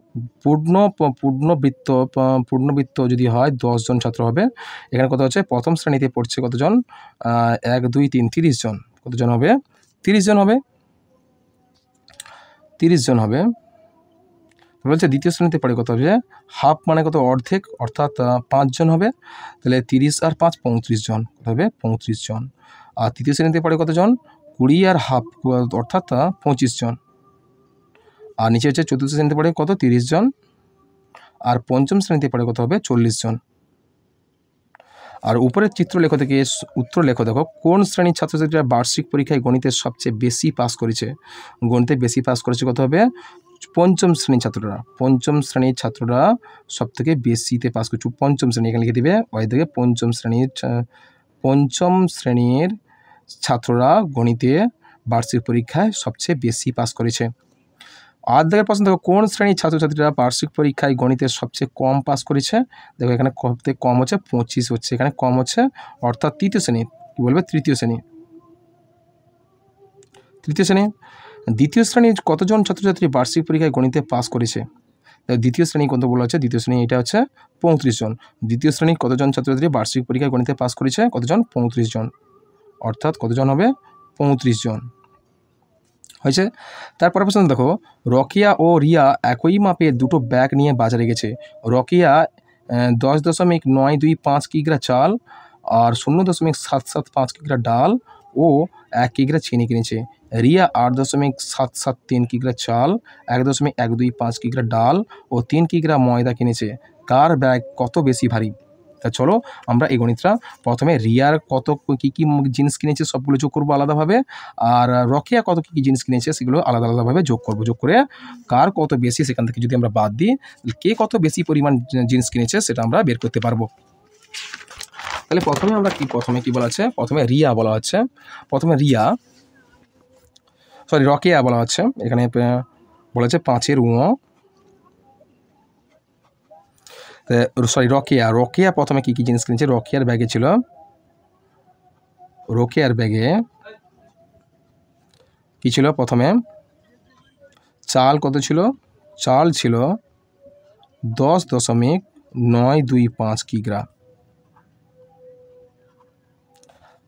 পূর্ণবৃত্ত যদি হয় 10 জন ছাত্র হবে। এখানে কত হচ্ছে প্রথম শ্রেণীতে পড়ছে কতজন 1 2 3 30 জন, কতজন হবে 30 জন হবে, 30 জন হবে। বলছে দ্বিতীয় শ্রেণীতে পড়ে কত হবে হাফ মানে কত অর্ধেক, অর্থাৎ 5 জন হবে, তাহলে 30 আর 5 35 জন, কত হবে 35 জন। আর তৃতীয় শ্রেণীতে পড়ে কতজন 20 আর হাফ, অর্থাৎ 25 জন। আর নিচে হচ্ছে চতুর্থ শ্রেণীতে পড়ে কত 30 জন, আর পঞ্চম শ্রেণীতে পড়ে কত হবে 40 জন। আর উপরের চিত্রলেখ থেকে উত্তর লেখো, দেখো কোন শ্রেণীর ছাত্রছাত্রীরা বার্ষিক পরীক্ষায় গণিতের সবচেয়ে বেশি পাস করেছে, গণিতে বেশি পাস করেছে কত হবে পঞ্চম শ্রেণীর ছাত্ররা, পঞ্চম শ্রেণীর ছাত্ররা সব থেকে বেশিতে পাস করছে, পঞ্চম শ্রেণী এখানে লিখে দেবে, ওই থেকে পঞ্চম শ্রেণীর ছাত্ররা গণিতে বার্ষিক পরীক্ষায় সবচেয়ে বেশি পাস করেছে। অর্ধেকের প্রশ্ন দেখো কোন শ্রেণীর ছাত্রছাত্রীরা বার্ষিক পরীক্ষায় গণিতের সবচেয়ে কম পাস করেছে, দেখো এখানে কম হচ্ছে 25 হচ্ছে, এখানে কম হচ্ছে, অর্থাৎ তৃতীয় শ্রেণী, কী বলবে তৃতীয় শ্রেণী। দ্বিতীয় শ্রেণীর কতজন ছাত্রছাত্রী বার্ষিক পরীক্ষায় গণিতে পাস করেছে, দ্বিতীয় শ্রেণী কত বলা হচ্ছে, দ্বিতীয় শ্রেণী এটা হচ্ছে 35 জন। দ্বিতীয় শ্রেণীর কতজন ছাত্রছাত্রী বার্ষিক পরীক্ষায় গণিতে পাস করেছে, কতজন 35 জন, অর্থাৎ কতজন হবে 35 জন হয়েছে। তারপরে প্রশ্ন দেখো রকিয়া ও রিয়া একই মাপের দুটো ব্যাগ নিয়ে বাজারে গেছে। রকিয়া 10.925 কিগ্রা চাল আর 0.775 কিগ্রা ডাল ও 1 কিগ্রা চিনি কিনেছে। রিয়া 8.773 কিগ্রা চাল, 1.125 কিগ্রা ডাল ও 3 কিগ্রা ময়দা কিনেছে। কার ব্যাগ কত বেশি ভারী? তা চলো আমরা এই গণিতটা প্রথমে রিয়ার কত কী কী জিনিস কিনেছে সবগুলো যোগ করবো আলাদাভাবে, আর রকেয়া কত কী কী জিনিস কিনেছে সেগুলো আলাদা আলাদাভাবে যোগ করবো। যোগ করে কার কত বেশি সেখান থেকে যদি আমরা বাদ দিই, কে কত বেশি পরিমাণ জিনিস কিনেছে সেটা আমরা বের করতে পারবো। তাহলে প্রথমে কি বলা আছে? প্রথমে রিয়া বলা হচ্ছে। প্রথমে রকেয়া বলা হচ্ছে। এখানে বলেছে 5-এর রকেয়া প্রথমে কী কী জিনিস কিনেছে? রকেয়ার ব্যাগে কি ছিল? প্রথমে চাল কত ছিল? চাল ছিল 10.925 কিগ্রা।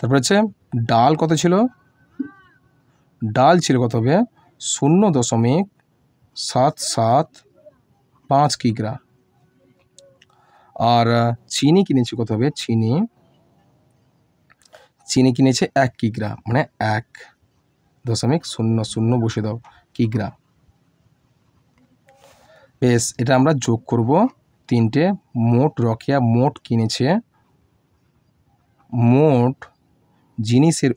তারপর হচ্ছে ডাল কত ছিল? ডাল ছিল কত হবে? 0.775 কিগ্রা। আর চিনি কিনেছে কত হবে? চিনি কিনেছে 1 কিগ্রা, মানে 1.00 বসে দাও কিগ্রা। বেশ, এটা আমরা যোগ করব তিনটে। রকেয়া মোট কিনেছে, মোট জিনিসের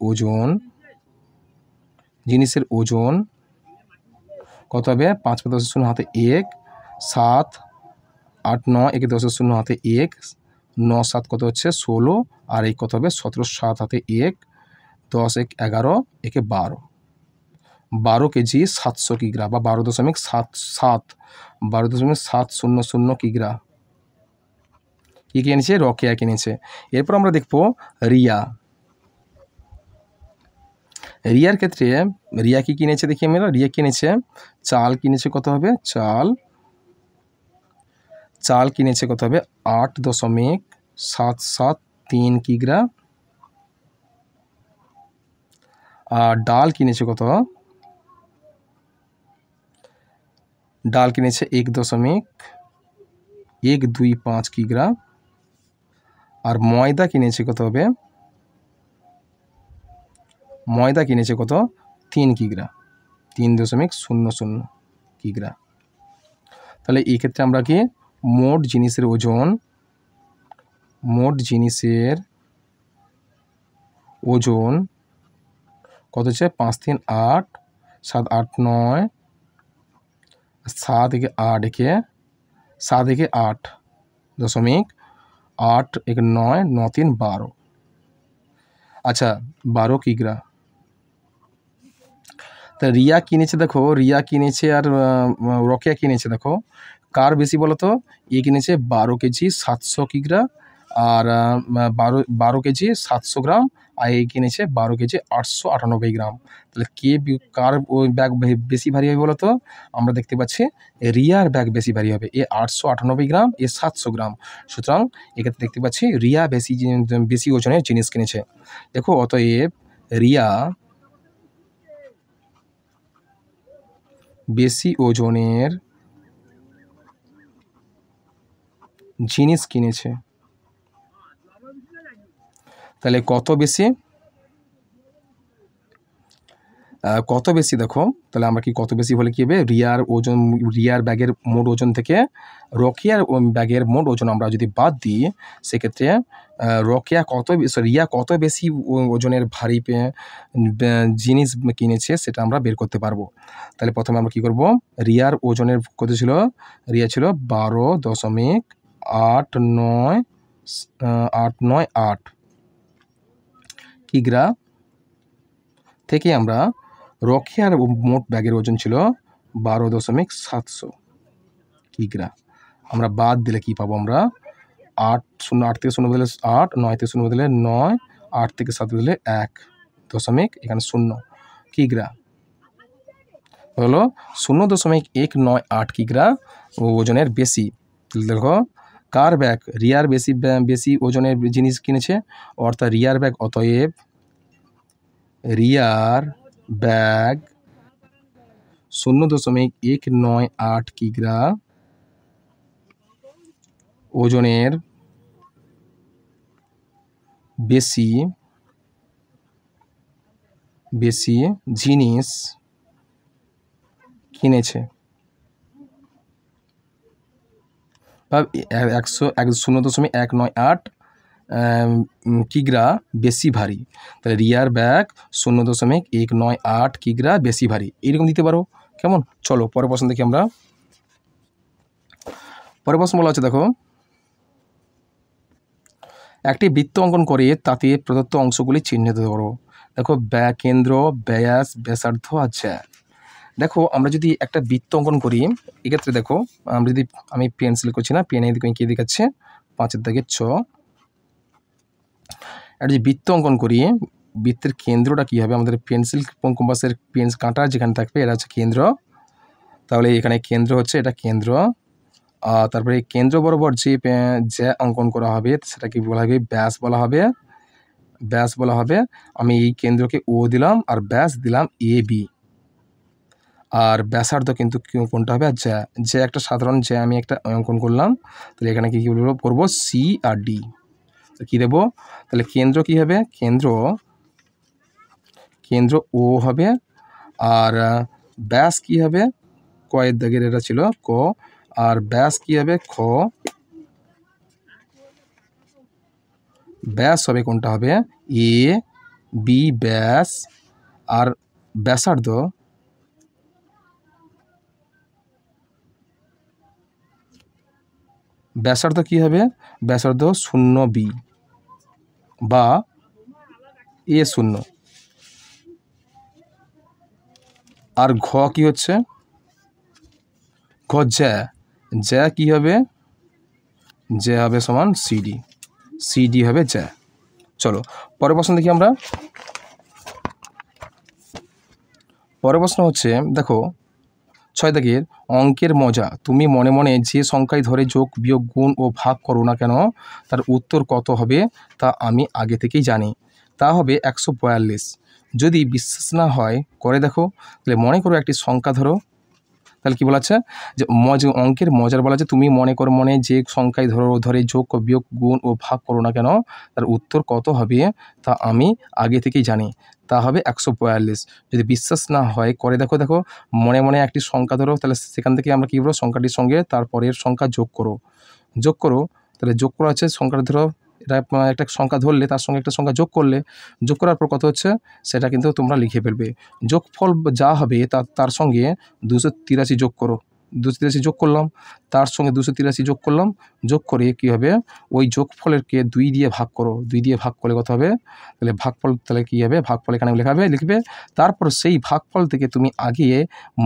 ওজন কত হবে? 5 10 হাতে 1, 7 8 9 একে 10 0 হাতে 1, 9 7 কত হচ্ছে? 16, আর এই কত হবে? 17 7 হাতে 1, 10 1 11 একে 12 কেজি 700 কিগ্রা বা 12.700 কিগ্রা কি কিনেছে? রকেয়া কিনেছে। এরপর আমরা দেখব রিয়ার ক্ষেত্রে রিয়া কি কিনেছে দেখি আমরা। রিয়া কিনেছে চাল কিনেছে কত হবে? চাল কিনেছে কত হবে? 8.773 কিগ্রা। আর ডাল কিনেছে কত? ডাল কিনেছে 1.125 কিগ্রা। আর ময়দা কিনেছে কত হবে? ময়দা কিনেছে কত? 3 কিগ্রা, 3.00 কিগ্রা। তাহলে এই ক্ষেত্রে আমরা কি মোট জিনিসের ওজন কত হচ্ছে? 5 3 8, 7 8 9, 7 একে 8 একে 8.8 একে 9 9 3 12। আচ্ছা, 12 কিগ্রা। তা রিয়া কিনেছে, দেখো রিয়া কিনেছে আর রকেয়া কিনেছে, দেখো কার বেশি বলো তো? এ কিনেছে 12 কেজি 700 কিগ্রা আর 12 কেজি 700 গ্রাম, আর এ কিনেছে 12 কেজি 898 গ্রাম। তাহলে কার ব্যাগ বেশি ভারী হবে বলো তো? আমরা দেখতে পাচ্ছি রিয়ার ব্যাগ বেশি ভারী হবে। এ 898 গ্রাম, এ 700 গ্রাম। সুতরাং এক্ষেত্রে দেখতে পাচ্ছি রিয়া বেশি ওজনের জিনিস কিনেছে। দেখো অতএব রিয়া বেশি ওজনের জিনিস কিনেছে। তাহলে কত বেশি? দেখো তাহলে আমরা কি কত বেশি হলে কী হবে? রিয়ার ব্যাগের মোট ওজন থেকে রকেয়ার ব্যাগের মোট ওজন আমরা যদি বাদ দিই, সেক্ষেত্রে রিয়া কত বেশি ওজনের ভারী জিনিস কিনেছে সেটা আমরা বের করতে পারবো। তাহলে প্রথমে আমরা কী করব? রিয়ার ওজনের কত ছিল? রিয়া ছিল 12.898 কিগ্রা থেকে আমরা রকেয়ার মোট ব্যাগের ওজন ছিল 12.700 কিগ্রা। আমরা বাদ দিলে কি পাবো? আমরা 8 থেকে 0 বদলে 8, 9 থেকে 0 বদলে 9, 8 থেকে 7 বদলে 1.0 কিগ্রা হলো 0.198 কিগ্রা ওজনের বেশি। দেখো কার ব্যাগ? রিয়ার বেশি ওজনের জিনিস কিনেছে, অর্থাৎ রিয়ার ব্যাগ, অতএব রিয়ার ব্যাগ 0.198 কিগ্রা ওজনের বেশি বেশি জিনিস কিনেছে বা 0.198 কিগ্রা বেশি ভারী। তাহলে রিয়ার ব্যাগ 0.198 কিগ্রা বেশি ভারী, এইরকম দিতে পারো। কেমন? চলো পরের প্রশ্ন দেখি আমরা। পরের প্রশ্ন বলা আছে, দেখো, একটি বৃত্ত অঙ্কন করে তাতে প্রদত্ত অংশগুলি চিহ্নিত করো। দেখো, কেন্দ্র, ব্যাস, ব্যাসার্ধ আর জ্যা। দেখো, আমরা যদি একটা বৃত্ত অঙ্কন করি, এক্ষেত্রে দেখো, আমি পেন্সিল করছি না, পেনে কে দেখাচ্ছে 5 দাগের ছ। একটা যে বৃত্ত অঙ্কন করি, বৃত্তের কেন্দ্রটা কী হবে? আমাদের পেন্সিল কম্পাসের কাঁটা যেখানে থাকবে এটা হচ্ছে কেন্দ্র। তাহলে এখানে কেন্দ্র হচ্ছে, এটা কেন্দ্র। তারপরে কেন্দ্র বরাবর যে অঙ্কন করা হবে সেটাকে বলা হবে ব্যাস বলা হবে। ব্যাস বলা হবে। আমি এই কেন্দ্রকে ও দিলাম আর ব্যাস দিলাম এ বি। আর ব্যাসার্ধ কিন্তু কোনটা হবে? যে একটা সাধারণ যে আমি একটা অঙ্কন করলাম, তাহলে এখানে কী করবো? সি আর ডি। কী দেবো? তাহলে কেন্দ্র কী হবে? কেন্দ্র ও হবে। আর ব্যাস কী হবে? কয়ের দাগের এটা ছিল ক। আর ব্যাস কী হবে? খ। ব্যাস হবে কোনটা হবে? এ বি ব্যাস। আর ব্যাসার্ধ কী হবে? ব্যাসার্ধ 0B বা A0। আর ঘ কি হচ্ছে? ঘ জ্যা কী হবে? জ্যা হবে সমান সিডি। সিডি হবে জ্যা। চলো পরের প্রশ্ন দেখি আমরা। পরের প্রশ্ন হচ্ছে, দেখো, 6 দাগের অঙ্কের মজা। তুমি মনে মনে যে সংখ্যায় ধরে যোগ, বিয়োগ, গুণ ও ভাগ করো না কেন, তার উত্তর কত হবে তা আমি আগে থেকেই জানি। তা হবে 142। যদি বিশ্বাস না হয় করে দেখো। তাহলে মনে করো একটি সংখ্যা ধরো। তাহলে কী বলা আছে? যে অঙ্কের মজার বলা আছে, তুমি মনে যে সংখ্যায় ধরে যোগ, বিয়োগ, গুণ ও ভাগ করো না কেন, তার উত্তর কত হবে তা আমি আগে থেকেই জানি। তা হবে 142। যদি বিশ্বাস না হয় করে দেখো। মনে একটি সংখ্যা ধরো, তাহলে সেখান থেকে আমরা কী করবো? সংখ্যাটির সঙ্গে তারপরের সংখ্যা যোগ করো। তাহলে যোগ করা আছে সংখ্যাটা ধরো, এটা একটা সংখ্যা ধরলে তার সঙ্গে একটা সংখ্যা যোগ করার পর কত হচ্ছে সেটা কিন্তু তোমরা লিখে ফেলবে। যোগফল যা হবে তার সঙ্গে 283 যোগ করো। 283 যোগ করলাম, তার সঙ্গে 283 যোগ করলাম। যোগ করে কী হবে? ওই যোগফলেরকে 2 দিয়ে ভাগ করো। 2 দিয়ে ভাগ করলে কত হবে? তাহলে ভাগফল, তাহলে কী হবে? ভাগফল এখানে লিখবে। তারপর সেই ভাগফল থেকে তুমি আগে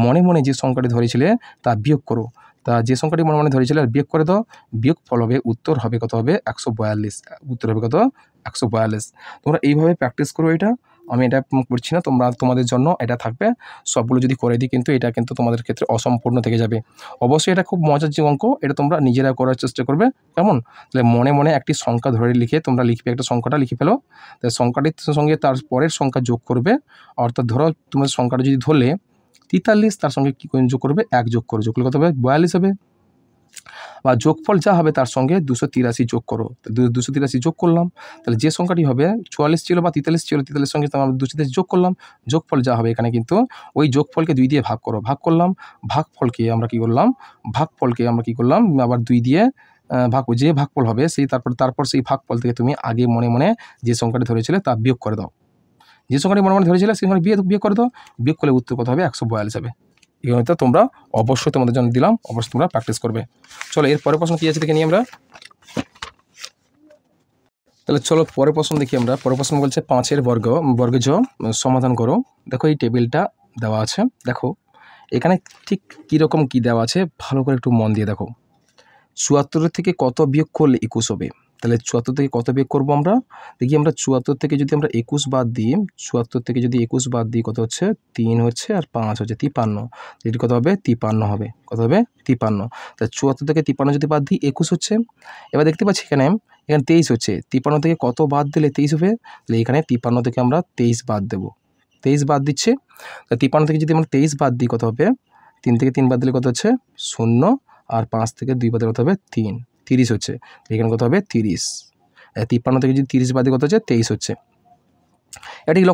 মনে যে সংখ্যাটি ধরেছিলে তা বিয়োগ করো। তা যে সংখ্যাটি মনে ধরেছিলে আর বিয়োগ করে দাও। বিয়োগফল হবে, উত্তর হবে কত হবে? 142। উত্তর হবে কত? 142। তোমরা এইভাবে প্র্যাকটিস করো। এটা আমি এটা করছি না, তোমাদের জন্য এটা থাকবে। সবগুলো যদি করে দিই কিন্তু এটা কিন্তু তোমাদের ক্ষেত্রে অসম্পূর্ণ থেকে যাবে। অবশ্যই এটা খুব মজার যে অঙ্ক, এটা তোমরা নিজেরা করার চেষ্টা করবে। কেমন? তাহলে মনে একটি সংখ্যা ধরে তোমরা লিখবে, একটা সংখ্যাটা লিখে ফেলো। তাই সংখ্যাটির সঙ্গে তার পরের সংখ্যা যোগ করবে। অর্থাৎ ধরো তোমার সংখ্যাটা যদি ধরলে 43, তার সঙ্গে কী যোগ করবে? 1 যোগ করো। যোগ করলে কত হবে? 42 হবে। বা যোগফল যা হবে তার সঙ্গে 283 যোগ করো। 283 যোগ করলাম, তাহলে যে সংখ্যাটি হবে 44 ছিল বা 43 ছিল, 43 সঙ্গে আমরা 283 যোগ করলাম। যোগফল যা হবে এখানে কিন্তু ওই যোগফলকে 2 দিয়ে ভাগ করো। ভাগ করলাম, ভাগফলকে আমরা কী করলাম? আবার 2 দিয়ে যে ভাগফল হবে সেই তারপর সেই ভাগফল থেকে তুমি আগে মনে যে সংখ্যাটি ধরেছিলে তা বিয়োগ করে দাও। যে সংখ্যাটি মনে ধরেছিলে সেই সংখ্যাটি বিয়োগ করে দাও। বিয়োগ করলে উত্তর কত হবে? 142 হবে। এই গণিতটা তোমরা অবশ্যই তোমাদের জন্য দিলাম, অবশ্যই তোমরা প্র্যাকটিস করবে। চলো এর পরের প্রশ্ন কী আছে দেখে নিই আমরা। তাহলে চলো পরের প্রশ্ন দেখি আমরা। পরের প্রশ্ন বলছে 5 বর্গজ সমাধান করো। দেখো এই টেবিলটা দেওয়া আছে। দেখো এখানে ঠিক কীরকম কী দেওয়া আছে ভালো করে একটু মন দিয়ে দেখো। 74 থেকে কত বিয়োগ করলে 21 হবে? তাহলে 74 থেকে কত বিয়োগ করবো আমরা? দেখি আমরা 74 থেকে যদি আমরা 21 বাদ দিই, 74 থেকে যদি 21 বাদ দিই কত হচ্ছে? 3 হচ্ছে আর 5 হচ্ছে 53। এটি কত হবে? 53 হবে। কত হবে? 53। তাহলে 74 থেকে 53 যদি বাদ দিই 21 হচ্ছে। এবার দেখতে পাচ্ছি এখানে 23 হচ্ছে। 53 থেকে কত বাদ দিলে 23 হবে? তাহলে এখানে 53 থেকে আমরা 23 বাদ দেবো। 23 বাদ দিচ্ছে। তাহলে 53 থেকে যদি আমরা 23 বাদ দিই কত হবে? 3 থেকে 3 বাদ দিলে কত হচ্ছে? 0। আর 5 থেকে 2 বাদ দিলে কত হবে? 3। 30 হচ্ছে। এখানে কত হবে? 30। 53 থেকে যদি 30 বাদ দিই কত হচ্ছে? 23 হচ্ছে। এটাকে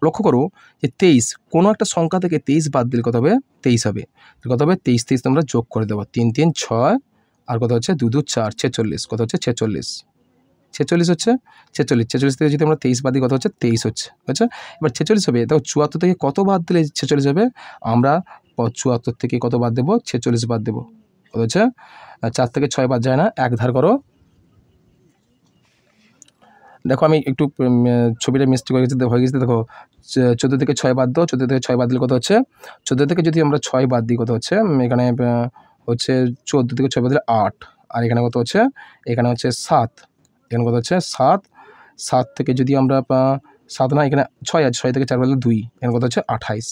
লক্ষ্য করো যে 23 কোনো একটা সংখ্যা থেকে 23 বাদ দিলে কত হবে? 23 হবে। কত হবে? 23 23 তোমরা যোগ করে দেবো, 3 3 6 আর কত হচ্ছে 2 2 4 46, কত হচ্ছে 46, 46 হচ্ছে 46, 46 থেকে যদি আমরা 23 বাদ দিই কত হচ্ছে? 23 হচ্ছে, বুঝছো? এবার 46 হবে, দেখো 74 থেকে কত বাদ দিলে 46 হবে? আমরা 74 থেকে কত বাদ দেবো? 46 বাদ দেবো, কত হচ্ছে? 4 থেকে 6 বাদ যায় না, এক ধার করো। দেখো আমি একটু ছবিটা মিস্টেক হয়ে গেছে, দেখো 14 থেকে 6 বাদ দাও, 14 থেকে 6 বাদ দিলে কত হচ্ছে? 14 থেকে যদি আমরা 6 বাদ দিই কত হচ্ছে? এখানে হচ্ছে 14 থেকে 6 বাদ দিলে 8, আর এখানে কত হচ্ছে? এখানে হচ্ছে 7, এখানে কত হচ্ছে? 7, 7 থেকে যদি আমরা 7 না, এখানে 6 আছে, 6 থেকে 4 বাদ দিলে 2, এখানে কত হচ্ছে? 28,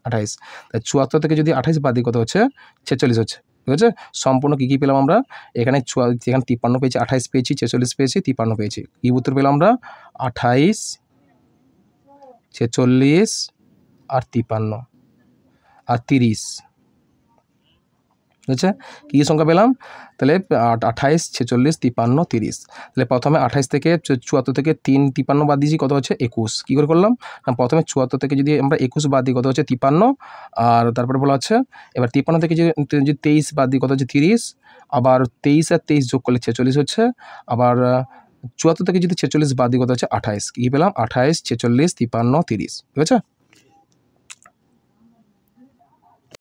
28। তাই 74 থেকে যদি 28 বাদ দিই কত হচ্ছে? 46 হচ্ছে, ঠিক আছে? সম্পূর্ণ কী কী পেলাম আমরা? এখানে এখানে 53 পেয়েছি, 28 পেয়েছি, 46 পেয়েছি, 53 পেয়েছি। কী উত্তর পেলাম আমরা? 28, 46 আর 53 আর 30, ঠিক আছে? কী সংখ্যা পেলাম? তাহলে 28, 46, 53, 30। তাহলে প্রথমে 28 থেকে 74 থেকে 3 53 বাদ দিয়েছি, কত হচ্ছে? 21। কী করে করলাম? প্রথমে 74 থেকে যদি আমরা 21 বাদ দিই কত হচ্ছে? 53, আর তারপরে বলা হচ্ছে এবার 53 থেকে যদি 23 বাদ দিই কত হচ্ছে? 30, আবার 23 আর 23 যোগ করলে 46 হচ্ছে, আবার 74 থেকে যদি 46 বাদ দিই কত হচ্ছে? 28। কী পেলাম? 28, 46, 53, 30, ঠিক আছে?